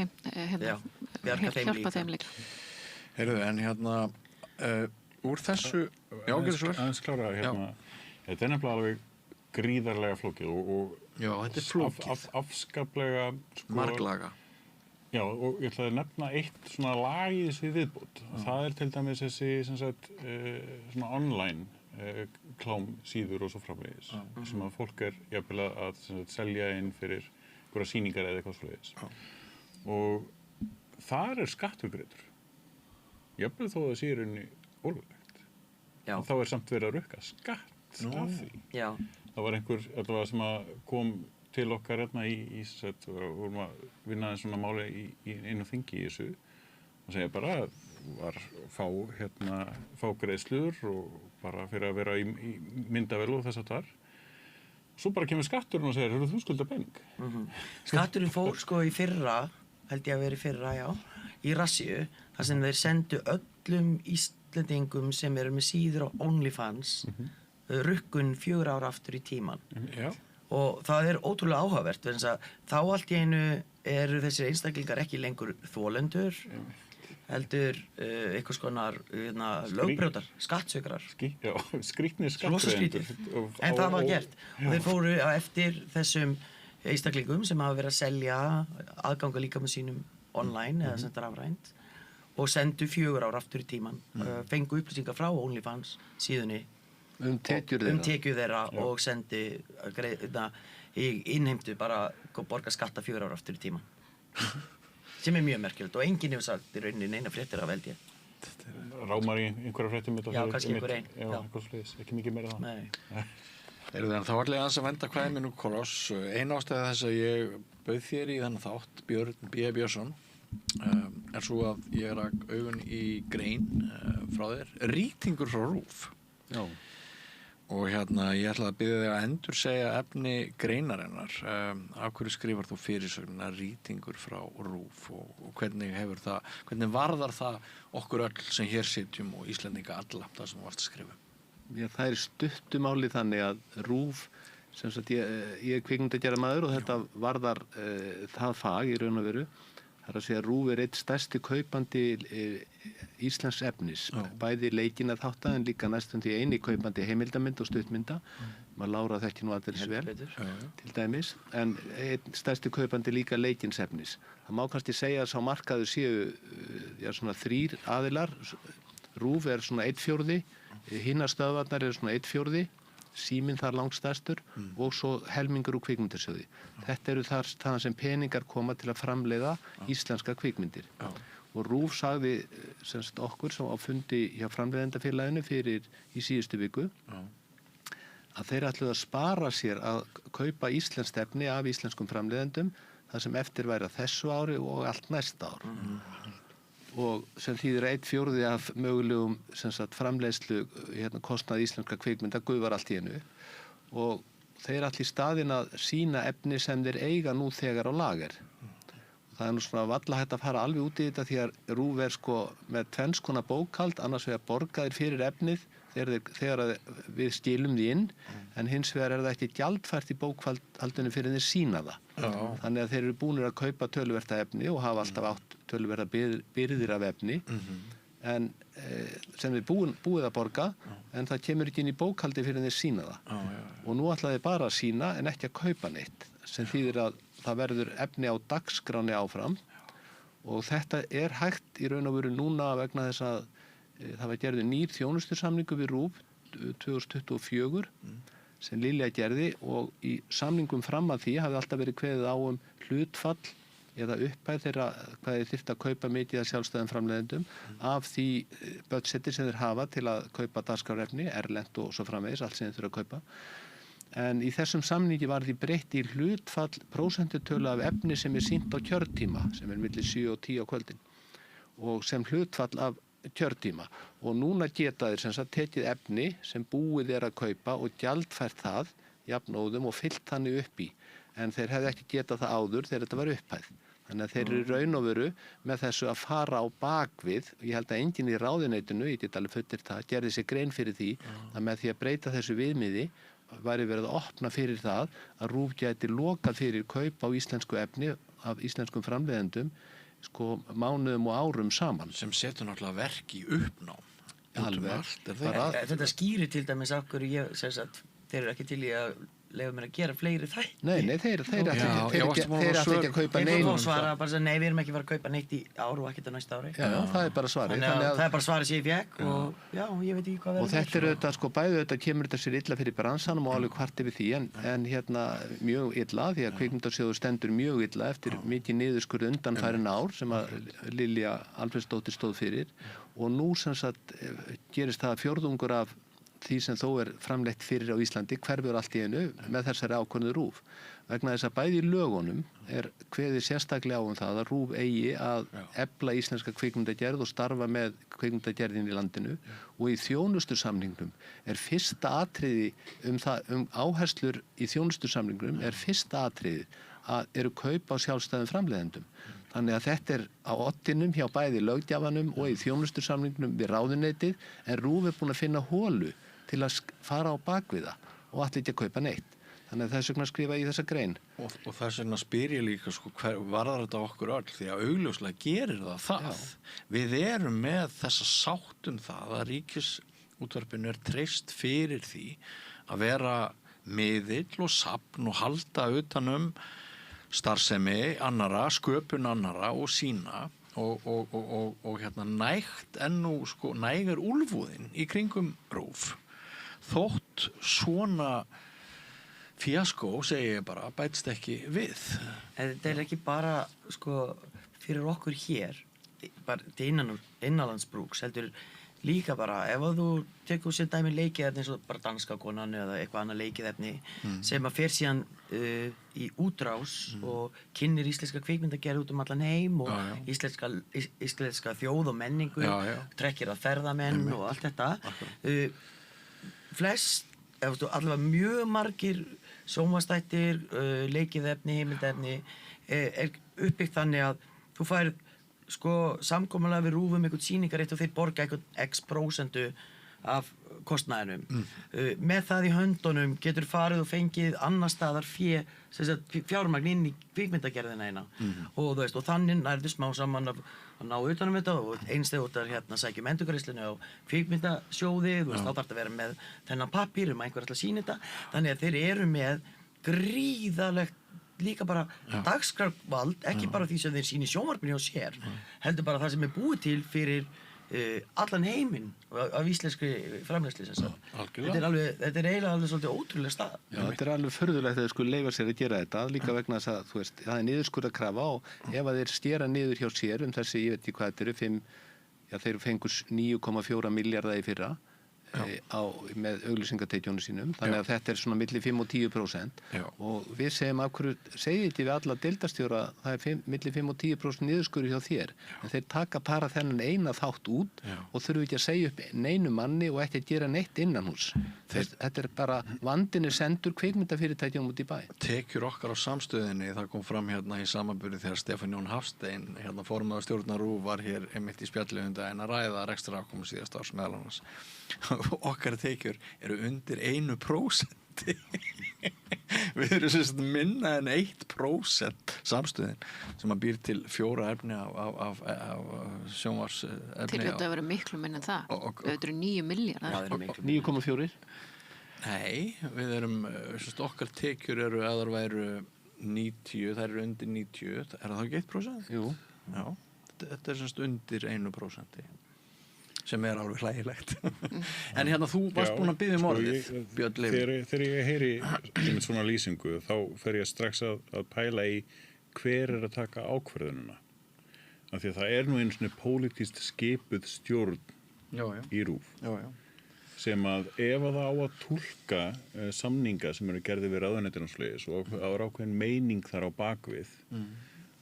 hjálpa
þeim líka.
Heyrðu, en hérna úr þessu
aðeins klára hérna þetta er nefnilega alveg gríðarlega flókið og
já, þetta er flókið
afskaplega
marglaga.
Já, og ég ætlaði að nefna eitt svona lag í þessu viðbót. Það er til dæmis þessi sem sagt, svona online klám síður og svo framvegis sem að fólk er jafnvel að sagt, selja inn fyrir einhverja sýningar eða eitthvað svoleiðis. Og þar er skattur greiddur. Jafnvel þó það sé í rauninni ólöglegt. Þá er samt verið að rukka skatt af því.
Já.
Það var einhver sem að kom til okkar hérna í sett og vorum að vinna einn svona máli í einu þingi í þessu og segja bara fá greiðslur og bara fyrir að vera í myndavél og þess að þar svo bara kemur skatturinn og segir þú skuldar pening
Skatturinn fór sko í fyrra held ég að vera í fyrra, já í Rassíu, þar sem þeir sendu öllum Íslendingum sem eru með síður á OnlyFans rukkun 4 ára aftur í tíman
Já.
og það er ótrúlega áhugavert vegna þess að þá allt í einu eru þessir einstaklingar ekki lengur þolendur heldur einhvers konar lögbrjótar, skattsökrar
skrýtnir
skattsökrar en það var gert og þeir fóru eftir þessum einstaklingum sem hafa verið að selja aðganga líkamann sínum online eða sem rafrænt og sendu 4 ára aftur í tíman fengu upplýsingar frá OnlyFans síðunni
tekjur
þeirra og sendi í innheimtu bara borga skatta 4 ára aftur í tíman sem er mjög merkilegt og enginn hefur sagt í rauninni neina fréttir af held ég
rámar í einhverja fréttum
já, kannski einhver einn
ekki mikið meira það
Þá ætla ég aðeins að venda kvæði minn úr Kross ein ástæða þess að ég bauð þér í þennan þátt Björn B. Björnsson er svo að ég rak augun í grein frá þér Rýtingur frá RÚV Og ég ætla að biðja þig að endursegja efni greinarinnar. Af hverju skrifar þú fyrirsögnina Rýtingur frá RÚV og hvernig varðar það okkur öll sem hér sitjum og Íslendinga alla, það sem þú varst að skrifa?
Já, það er stuttumáli þannig að RÚV, sem sagt ég er kvikmyndagerðarmaður og þetta varðar það fag í raun og veru. Það er að segja að RÚV er eitt stærsti kaupandi íslensks efnis, bæði leikina þátta en líka næstum því eini kaupandi heimildamynd og stuttmynda. Maður Lára þekki nú allir vel, til dæmis, en einn stærsti kaupandi líka leikins efnis. Það má kannski segja að sá markaður séu svona 3 aðilar. RÚV er svona 1/4, hinnar stöðvarnar eru svona 1/4, Síminn þar langstærstur og svo helmingur úr kvikmyndasjóði. Þetta eru þar sem peningar koma til að framleiða íslenska kvikmyndir. Og RÚV sagði semst okkur sem á fundi hjá framleiðendafélaginu í síðustu viku að þeir ætluðu að spara sér að kaupa íslenskt efni af íslenskum framleiðendum það sem eftir væri að þessu ári og allt næsta ár. Og sem þýðir 1/4 af mögulegum framleiðslu kostnað íslenska kvikmynda gufar allt í einu og þeir allir í staðinn að sýna efni sem þeir eiga nú þegar á lager. Það er nú svona varla hægt að fara alveg út í þetta því að RÚV er með 2 konar bókhald, annars vegar borgaðir fyrir efnið þegar við skilum því inn en hins vegar er það ekki gjaldfært í bókhaldinu fyrir þeir sína það. Þannig að þeir eru búnir að kaupa töluverta efni og hafa alltaf átt töluverta byrðir af efni en sem við búið að borga en það kemur ekki inn í bókhaldi fyrir þeir sína það. Og nú ætla þeir bara að sína en ekki að kaupa neitt sem þýðir að það verður efni á dagskráni áfram og þetta er hægt í raun og veru núna vegna þess að það var gerður nýr þjónustusamningur við RÚV 2024 sem Lilja gerði og í samningum fram að því hafði alltaf verið kveðið á hlutfall eða upphæð þeirra hvað þeir þyrftu að kaupa mikið af sjálfstæðum framleiðendum af því budgeti sem þeir hafa til að kaupa dagskrárefni, erlent og svo framvegis, allt sem þeir þurfa að kaupa. En í þessum samningi var því breytt í hlutfall prósentutölu af efni sem er sýnt á kjörtíma, sem er milli 7 og 10 á kvöldin og sem hlutfall af kjörtíma og núna geta þeir sem sagt tekið efni sem búið er að kaupa og gjaldfært það jafnóðum og fyllt þannig upp í en þeir hefði ekki getað það áður þegar þetta var upphæð. Þannig að þeir eru raun og veru með þessu að fara á bakvið og ég held að enginn í ráðuneytinu, ég get alveg fullir það, gerði sér grein fyrir því að með því að breyta þessu viðmiði væri verið að opna fyrir það að RÚV gæti lokað fyrir kaup á íslensku efni af íslenskum framleiðendum mánuðum og árum saman.
Sem setur náttúrulega verk í uppnám.
Alveg.
Þetta skýrir til dæmis af hverju þeir eru ekki til í að leyfa mér að gera fleiri þætti.
Nei, þeir ætla ekki að kaupa neinu.
Þeir svara bara að nei, við erum ekki að fara að kaupa neitt í ár og ekkert á næsta ári.
Já, það er bara svarið.
Það er bara svarið sem ég fekk og já, ég veit ekki hvað verður.
Og þetta er auðvitað, bæði auðvitað kemur þetta sér illa fyrir bransanum og alveg hvart yfir því en mjög illa því að Kvikmyndasjóður stendur mjög illa eftir mikið niðurskurð undanfærin ár sem að Lilja Alfreðsdóttir stóð fyrir og nú sem sagt gerist það 4/4 af því sem þó er framleitt fyrir á Íslandi hverfur allt í einu með þessari ákvörðu RÚV. Vegna þess að bæði í lögunum er kveðið sérstaklega á það að RÚV eigi að efla íslenska kvikmyndagerð og starfa með kvikmyndagerðin í landinu og í þjónustusamningnum er fyrsta atriði áherslur í þjónustusamningnum er fyrsta atriði að eru kaup á sjálfstæðum framleiðendum. Þannig að þetta er á oddinum hjá bæði löggjafanum og í þjónustusamningnum við ráðuneytið en RÚV er búin að finna holu til að fara á bakviða og allir ekki að kaupa neitt. Þannig að þess vegna skrifa ég þessa grein.
Og þess vegna spyr ég líka hver varðar þetta okkur öll því að augljóslega gerir það. Já. Við erum með þessa sátt það að Ríkisútvarpinu er treyst fyrir því að vera miðill og safn og halda utanum starfsemi annara, sköpun annara og sína og nægt ennú nægur úlfúðin í kringum RÚV. Þótt svona fíaskó, segi ég bara, bætst ekki við.
Þetta er ekki bara fyrir okkur hér, bara innanlandsbrúks, heldur líka bara, ef þú tekur sér dæmi leikið eins og bara danska konan eða eitthvað annað leikið efni sem að fer síðan í útrás og kynnir íslenska kvikmyndagerð út allan heim og íslenska þjóð og menningu, trekkir að ferðamenn og allt þetta. allavega mjög margir sjónvarpsþættir, leikið-efni, heimildefni er uppbyggt þannig að þú færð sko samkomulega við RÚV einhvern sýningarétt og þeir borga einhvern x% af kostnaðinum. Með það í höndunum getur farið og fengið annar staðar fjármagn inn í kvikmyndagerðina eina og þú veist, og þannig nærðu smá saman að ná utanum þetta og einstæð út að sækjum endurgreiðslunni á kvikmyndasjóði, þú veist, þá þarf þetta að vera með þennan pappír að einhver ætla að sýna þetta, þannig að þeir eru með gríðalegt líka bara dagskrárvald, ekki bara því sem þeir sýni sjónvarpinu á sér, heldur bara það sem er búið til fyrir allan heiminn af íslenskri framleiðslu þetta er eiginlega alveg svolítið ótrúlega stað.
Já, þetta er alveg furðulegt að þeir sko leyfa sér að gera þetta líka vegna þess að, þú veist, það er niðurskurðarkrafa og ef að þeir stera niður hjá sér þessi, ég veit ekki hvað þetta eru, þeir fengur 9,4 milljarða í fyrra með auglýsingatekjunum sínum, þannig að þetta er svona milli 5 og 10% og við segjum af hverju, segið þetta við alla deildarstjóra, það er milli 5 og 10% niðurskurður hjá þér, en þeir taka bara þennan eina þátt út og þurfu ekki að segja upp neinu manni og ekki að gera neitt innanhús. Þetta er bara, vandinn er sendur kvikmyndafyrirtækjum út í bæ.
Tekjur okkar á samstöðinni, það kom fram hérna í samanburði þegar Stefán Jón Hafstein, hérna formaður stjórnar RÚV, var hér einmitt í spjalli að ræða rekstrarafkomu síðasta árs meðal annars. Okkar tekjur eru undir 1%. Við erum sérst minna en 1% samstöðin sem að býr til 4 efni af sjónvarsefni.
Til þetta að vera miklu minna en það. Þetta eru 9 milljarðar.
9,4?
Nei, við erum, sérst okkar tekjur eru að það væru 90, það eru undir 90, er það þá ekki 1%?
Jú.
Já, þetta er sérst undir 1%. Sem er alveg hlægilegt. En hérna þú varst búin að biðja orðið, Björn Leifur.
Þegar ég heyri svona lýsingu, þá fer ég strax að pæla í hver er að taka ákvörðunina. Af því að það er nú einu svona pólitískt skipuð stjórn í RÚV. Sem að ef það á að túlka samninga sem eru gerðir við ráðuneytin og svoleiðis og það er ákveðin meining þar á bakvið,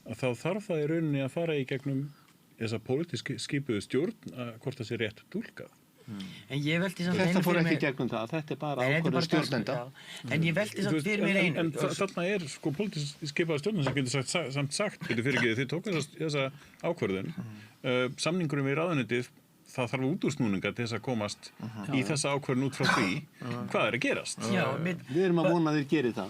að þá þarf það í rauninni að fara í gegnum þessa pólitísk skipuðu stjórn hvort það sé rétt túlkað.
En ég velti samt
þetta fór ekki gegnum það, þetta er bara ákvörðun stjórnenda.
En ég velti samt fyrir mér einu.
En þarna er sko pólitísk skipaða stjórn sem getur samt getur fyrirgefið, þið tók þessa ákvörðun, samningurinn við ráðuneytið, það þarf útúrsnúninga til þess að komast í þessa ákvörðun út frá því hvað er að gerast.
Við erum að vona að þeir geri það.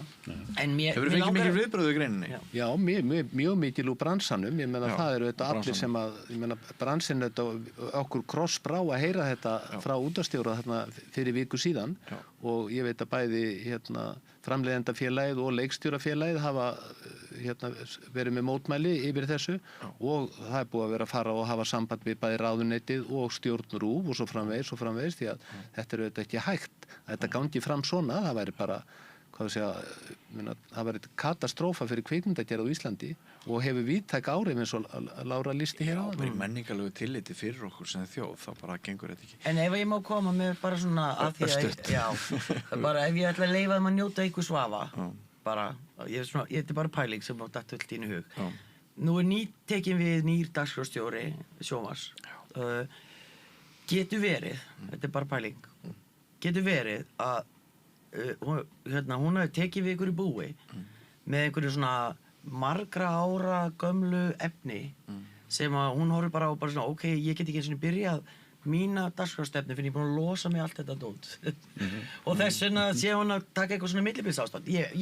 Hefur fengið mikil viðbrögð í greininni?
Já, mjög mikil úr bransanum. Ég meina það eru þetta allir sem að, ég meina bransin þetta okkur krossbrá að heyra þetta frá útvarpsstjóra þarna fyrir viku síðan og ég veit að bæði framleiðendafélagið og leikstjórafélagið hafa verið með mótmæli yfir þessu og það er búið að vera að fara og hafa samband við bæði ráðuneytið og stjórn RÚV og svo framvegis því að þetta er auðvitað ekki hægt að þetta gangi fram svona, það væri bara það væri katastrófa fyrir kvikmyndagerð á Íslandi og hefur víðtæk áhrif eins og Lára lýsti hér á.
Já, bara í menningarlegu tilliti fyrir okkur sem þjóð, þá bara gengur þetta ekki.
En ef ég má koma með bara svona að því að bara ef ég ætla að leyfa þeim að njóta einhver svafa bara, þetta er bara pæling sem á datt öll þínu hug. Nú er tekin við nýr dagskrárstjóri sjónvarps. Getur verið, þetta er bara pæling, getur verið að hún hafi tekið við ykkur í búi með einhverju svona margra ára gömlu efni sem að hún horfir bara á bara svona, ok, ég get ekki eins og byrjað mína dagskrárstefnu fyrir ég er búin að losa mig allt þetta dót og þess vegna sé hún að taka eitthvað svona millibilsástand ég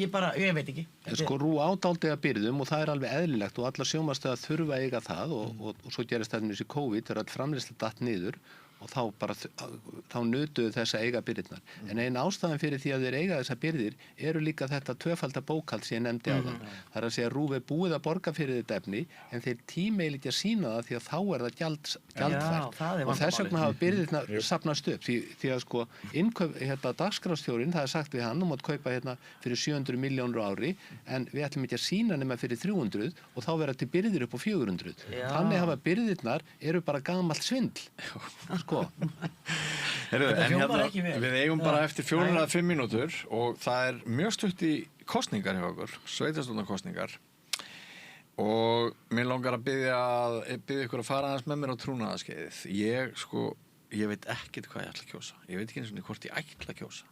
veit ekki.
Sko RÚV ádáldiga byrðum og það er alveg eðlilegt og allar sjónvarpsstöðvar þurfa að eiga það og svo gerist þetta þessi COVID þegar all framleiðsla datt niður og þá nutuðu þessa eiga byrðirnar. En ein ástæðan fyrir því að þeir eiga þessa byrðir eru líka þetta tvöfalda bókhald sem ég nefndi áðan. Það er að segja að RÚV er búið að borga fyrir þetta efni en þeir tímeil ekki að sína það því að þá er það gjaldfært. Og þess vegna hafa byrðirnar safnast upp því að sko dagskrárstjórinn, það er sagt við hann mátt kaupa fyrir 700 milljónur á ári en við ætlum ekki að sína nema fyrir 300 og þá verða til byrðir upp á 400. Þannig hafa byrðirnar eru bara gamalt svindl.
Við eigum bara eftir 4 eða 5 mínútur og það er mjög stutt í kosningar hjá okkur, sveitarstjórnarkosningar og mér langar að biðja ykkur að fara aðeins með mér á trúnaðarskeiðið. Ég veit ekkert hvað ég ætla að kjósa, ég veit ekki eins og hvort ég ætla að kjósa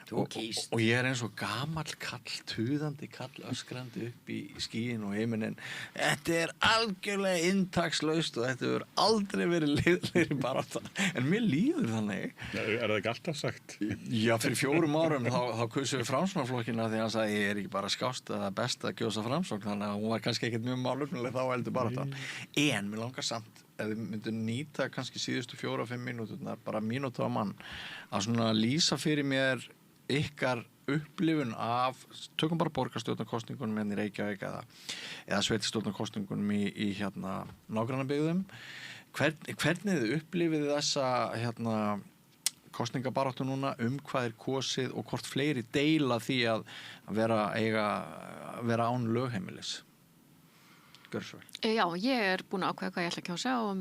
Þú kýst.
Og ég eins og gamall kall, tuðandi kall, öskrandi upp í skíin og heiminin. Þetta algjörlega inntakslaust og þetta hefur aldrei verið leiðilegri barátta. En mér líður þannig.
Er það ekki alltaf sagt?
Já, fyrir 4 árum þá kusum við Framsóknarflokkina því hann sagði ég ekki bara skást að það er best að kjósa Framsókn, þannig að hún var kannski ekkert mjög málefnileg þá heldur barátta. En mér langar samt ef þið myndu nýta kannski síðustu 4-5 mínúturnar, bara mínútu á mann, að svona lýsa fyrir mér ykkar upplifun af, tökum bara borgarstjórnarkosningunum hérna í Reykjavík eða sveitarstjórnarkosningunum í hérna nágrannabyggðum. Hvernig þið upplifið þessa hérna kosningabaráttu núna, hvað kosið og hvort fleiri deila því að vera án lögheimilis? Gjörðu svo vel.
Já, ég búin að ákveða hvað ég ætla að kjósa og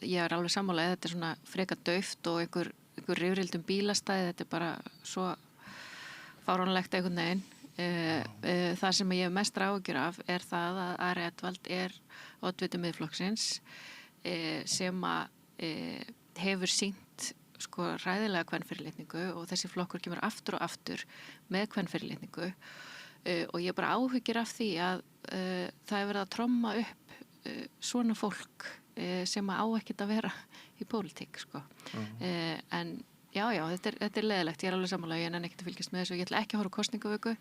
ég alveg sammála að þetta svona frekar dauft og einhver rifrildum bílastæði, þetta bara svo fáránlegt einhvern veginn. Það sem ég hef mest áhyggjur af það að Ari Edwald oddviti Miðflokksins sem hefur sýnt sko ræðilega kvenfyrirlitningu og þessi flokkur kemur aftur og aftur með kvenfyrirlitningu og ég bara áhyggjur af því að það er verið að tromma upp svona fólk sem á ekkert að vera í pólitík sko. En já, þetta leiðilegt, ég alveg sammála, ég nenni ekkert að fylgjast með þessu og ég ætla ekki að horfa á kosningavöku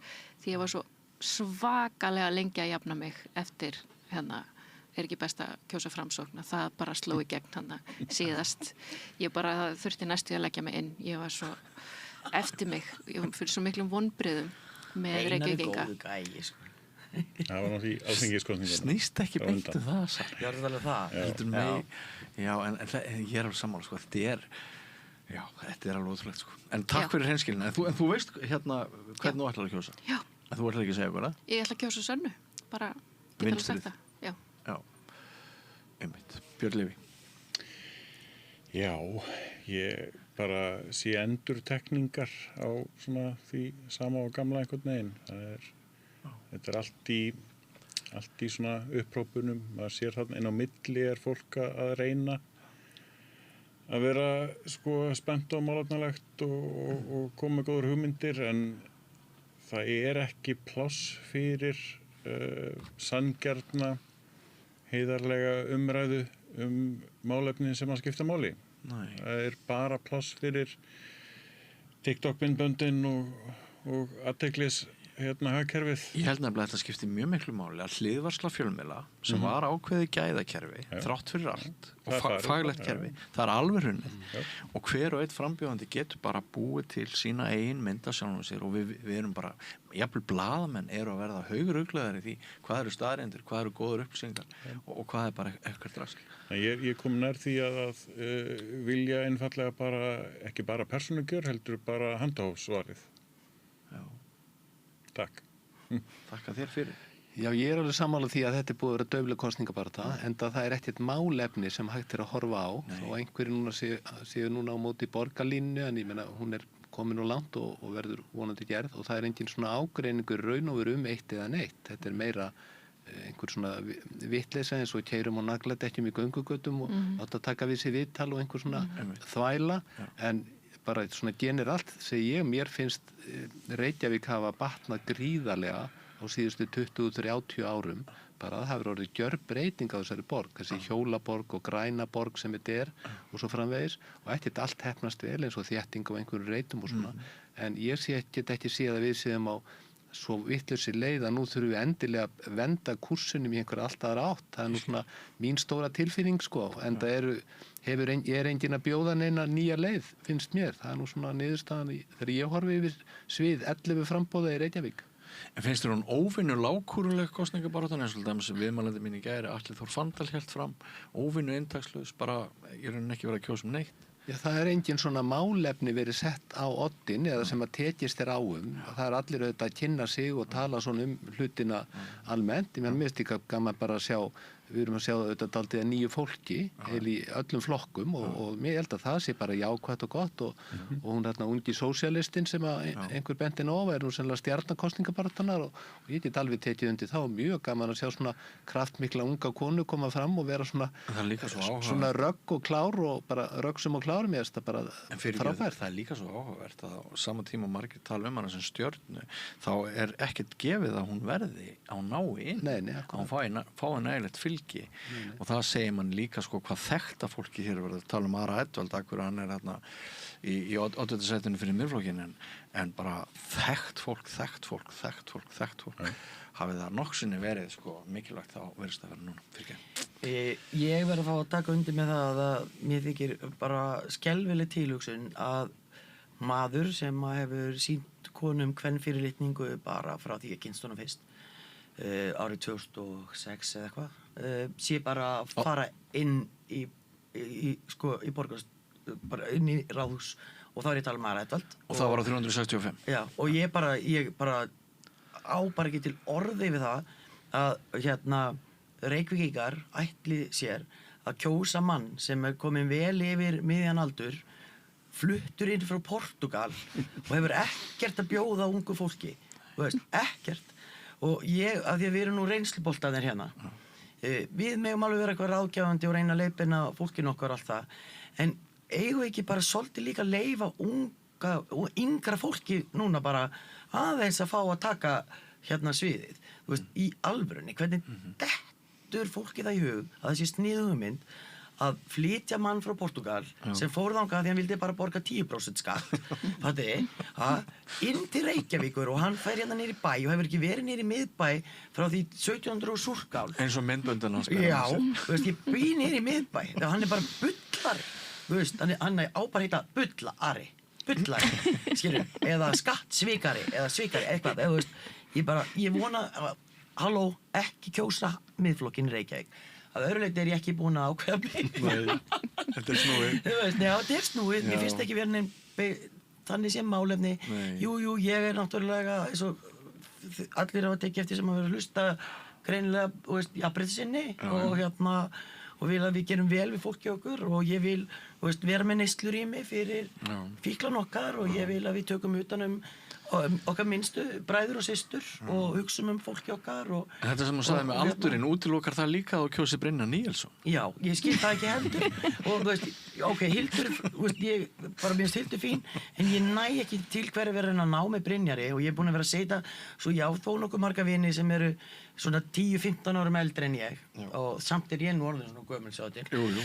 því ég var svo svakalega lengi að jafna mig eftir ekki best að kjósa Framsókn, það bara sló í gegn síðast. Ég bara þurfti næstu að leggja mig inn, ég var svo eftir mig, ég var fyrir svo miklum vonbrigðum með Reykjavíkinga.
Einar er góður gæi sko.
Það var náttúrulega alþingiskosningunum.
Snýst ekki beint það satt.
Já, það er það.
Já, en ég alveg sammála sko, þetta er alveg ótrúlegt sko. En takk fyrir hreinskilina. En þú veist hérna hvernig þú ætlar að kjósa?
Já.
En þú ætlar ekki að segja eitthvað,
Ég ætla að kjósa Sönnu, bara get alveg sagt það.
Já, einmitt. Björn Leví.
Já, ég bara sé endurtekningar á svona því sama og gamla einhvern veginn. Þetta er allt í svona upprópunum, maður sér þarna inn á milli fólk að reyna að vera sko spennt og málefnalegt og koma með góður hugmyndir en það er ekki pláss fyrir sanngjarna heiðarlega umræðu málefnin sem að skipta máli.
Nei.
Það er bara pláss fyrir TikTok-myndböndin og athyglis hagkerfið.
Ég held nefnilega að þetta skipti mjög miklu máli að hliðvarsla fjölmiðla sem var ákveðið gæðakerfi þrátt fyrir allt og faglegt kerfi, það er alveg hrunnið og hver og einn frambjóðandi getur bara búið til sína eigin mynd af sjálfum sér og við erum bara, jafnvel blaðamenn eru að verða hauguruglaðar í því hvað eru staðreyndir, hvað eru góður upplýsingar og hvað er bara eitthvað drasl.
Ég kom nær því að vilja einfallega bara, ekki bara persónugjör heldur bara handahófsvarið.
Já.
Takk.
Þakka þér fyrir.
Já, ég er alveg sammála því að þetta er búið að vera daufleg kosningabaráttu, en það er ekkert málefni sem hægt er að horfa á og einhverju núna séu núna á móti borgarlínu en ég meina hún er komin og langt og verður vonandi gerð og það er engin svona ágreiningur raun og veru eitt eða neitt. Þetta er meira einhver svona vitleysa eins og keyrum og nagladekkjum í göngugötum og átt að taka við sér viðtal og einhver svona þvæla en bara svona generalt segi ég, mér finnst Reykjavík hafa batnað gríðarlega á síðustu 20-30 árum bara það hefur orðið gjörbreyting á þessari borg, þessi hjólaborg og grænaborg sem þetta er og svo framvegis og ekkert allt heppnast vel eins og þétting á einhverjum reytum og svona en ég get ekki séð að við séum á svo vitlausri leið að nú þurfum við endilega að venda kursunum í einhver allt aðra átt. Það er nú svona mín stóra tilfinning sko, en það er enginn að bjóða neina nýja leið, finnst mér. Það er nú svona niðurstaðan þegar ég horfi yfir svið 11 frambóða í Reykjavík.
En finnst þér hún óvinnu lágkúruleg kosningabaráttan eins og dæmis viðmælandi mín í gæri Atli Þór Fandal hélt fram, óvinnu inntakslaus, bara ég raunin ekki verið að kjósa neitt.
Já, það er engin svona málefni verið sett á oddin eða sem að tekist þér á það er allir auðvitað að kynna sig og tala svona hlutina almennt, ég meðan mér finnst líka gaman bara að sjá við erum að sjá þetta daldið að nýju fólki heil í öllum flokkum og mér held að það sé bara jákvætt og gott og hún ungi sósíalistinn sem að einhver benti á er nú sennilega stjarnakostningabaratanar og ég get alveg tekið undir þá mjög gaman að sjá svona kraftmikla unga konu koma fram og vera svona rögg og klár og bara röggsum og klár mér það bara frábært.
Það líka svo áhugavert að á sama tíma margir tala hana sem stjörnu þá ekkert gefið að hún verði á nái inn að hún fái nægilegt fylgi og það segir mann líka hvað þekkta fólki hér verður að tala Ara Edwald akkur hann hérna í oddvitaðsætinu fyrir Miðflokkinn en bara þekkt fólk hafið það nokksinni verið mikilvægt þá verðist það vera núna fyrir
Ég verð að fá að taka undir með það að mér þykir bara skelfileg tilhugsun að maður sem hefur sýnt konum kvenfyrirlitningu bara frá því ég kynst honum fyrst árið 2006 eða eitthvað sé bara að fara inn í borgast bara inn í ráðhús og þá ég tala Ara Edwald
og það var á 365
já, og ég bara á bara ekki til orði við það að Reykvíkingar ætli sér að kjósa mann sem komin vel yfir miðjan aldur fluttur inn frá Portúgal og hefur ekkert að bjóða ungu fólki ekkert og af því að við erum nú reynsluboltaðir hérna við megum alveg vera eitthvað ráðgjafandi og reyna að leiðbeina fólkinu okkar og allt það en eigum við ekki bara svolítið líka að leyfa yngra fólki núna bara aðeins að fá að taka sviðið í alvörunni hvernig dettur fólki það í hug að þessi sniðug hugmynd að flytja mann frá Portúgal sem fór þangað því hann vildi bara borga 10% skatt inn til Reykjavíkur og hann fer hérna niður í bæ og hefur ekki verið niður í miðbæ frá því 1700 og Súrkál
eins og myndböndin hans
já, ég bý niður í miðbæ hann er bara bullari hann er ábara heita bullari eða skattsvikari eða svikari eitthvað ég vona halló, ekki kjósa Miðflokkinn í Reykjavík að öðru leyti ég ekki búin að ákveða bleið.
Þetta snúið.
Já, þetta snúið. Mér finnst ekki verið þannig sem málefni. Jú, ég náttúrulega eins og allir hafa tekið eftir sem að vera að hlusta greinilega, jafnréttissinni og vil að við gerum vel við fólki okkur og ég vil, vera með neyslurými fyrir fíklan okkar og ég vil að við tökum utan okkar minnstu bræður og systur og hugsum fólki okkar
Þetta sem þú sagði með aldurinn útilokar það líka að þú kjósi Brynjar Níelsson
Já, ég skil það ekki heldur og Hildur ég bara minnst Hildur fín en ég næ ekki til hverju vera að ná með Brynjari og ég er búin að vera að segja svo þó nokkuð marga vini sem eru svona 10-15 árum eldri en ég og samt ég nú orðin svona gömul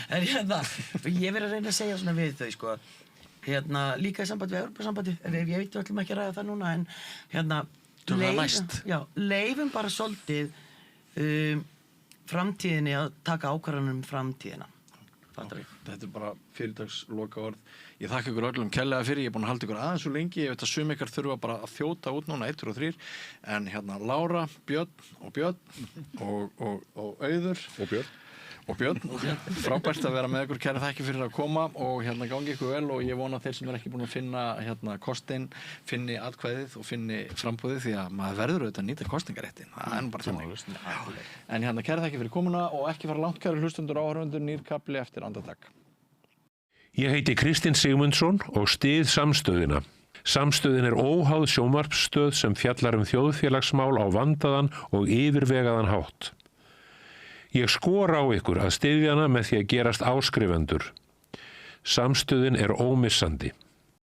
en ég verið að reyna að segja svona við þau líka í sambandi við Evrópusambandið ég veit við ætlum ekki að ræða það núna en leifum bara svolítið framtíðinni að taka ákvarðanir framtíðina
Þetta er bara fyrirtagsloka orð ég þakka ykkur öllum kærlega fyrir ég er búin að halda ykkur aðeins svo lengi ég veit að sum ykkar þurfa bara að þjóta út núna 1 og 3 en Lára, Björn og Auður og Björn, frábært að vera með ykkur kæra þakki fyrir að koma og gangi ykkur vel og ég vona að þeir sem ekki búin að finna kostinn, finni atkvæðið og finni frambúðið því að maður verður auðvitað að nýta kostningaréttin það er bara þannig en kæra þakki fyrir komuna og ekki fara langt kæru hlustundur áhorfendur nýr kafli eftir andartak
Ég heiti Kristinn Sigmundsson og styð Samstöðina Samstöðin er óháð sjónvarpsstöð sem fjallar þjóðfélagsmál á vandaðan og yfirvegaðan hátt Ég skora á ykkur að styðja hana með því að gerast áskrifendur. Samstöðin er ómissandi.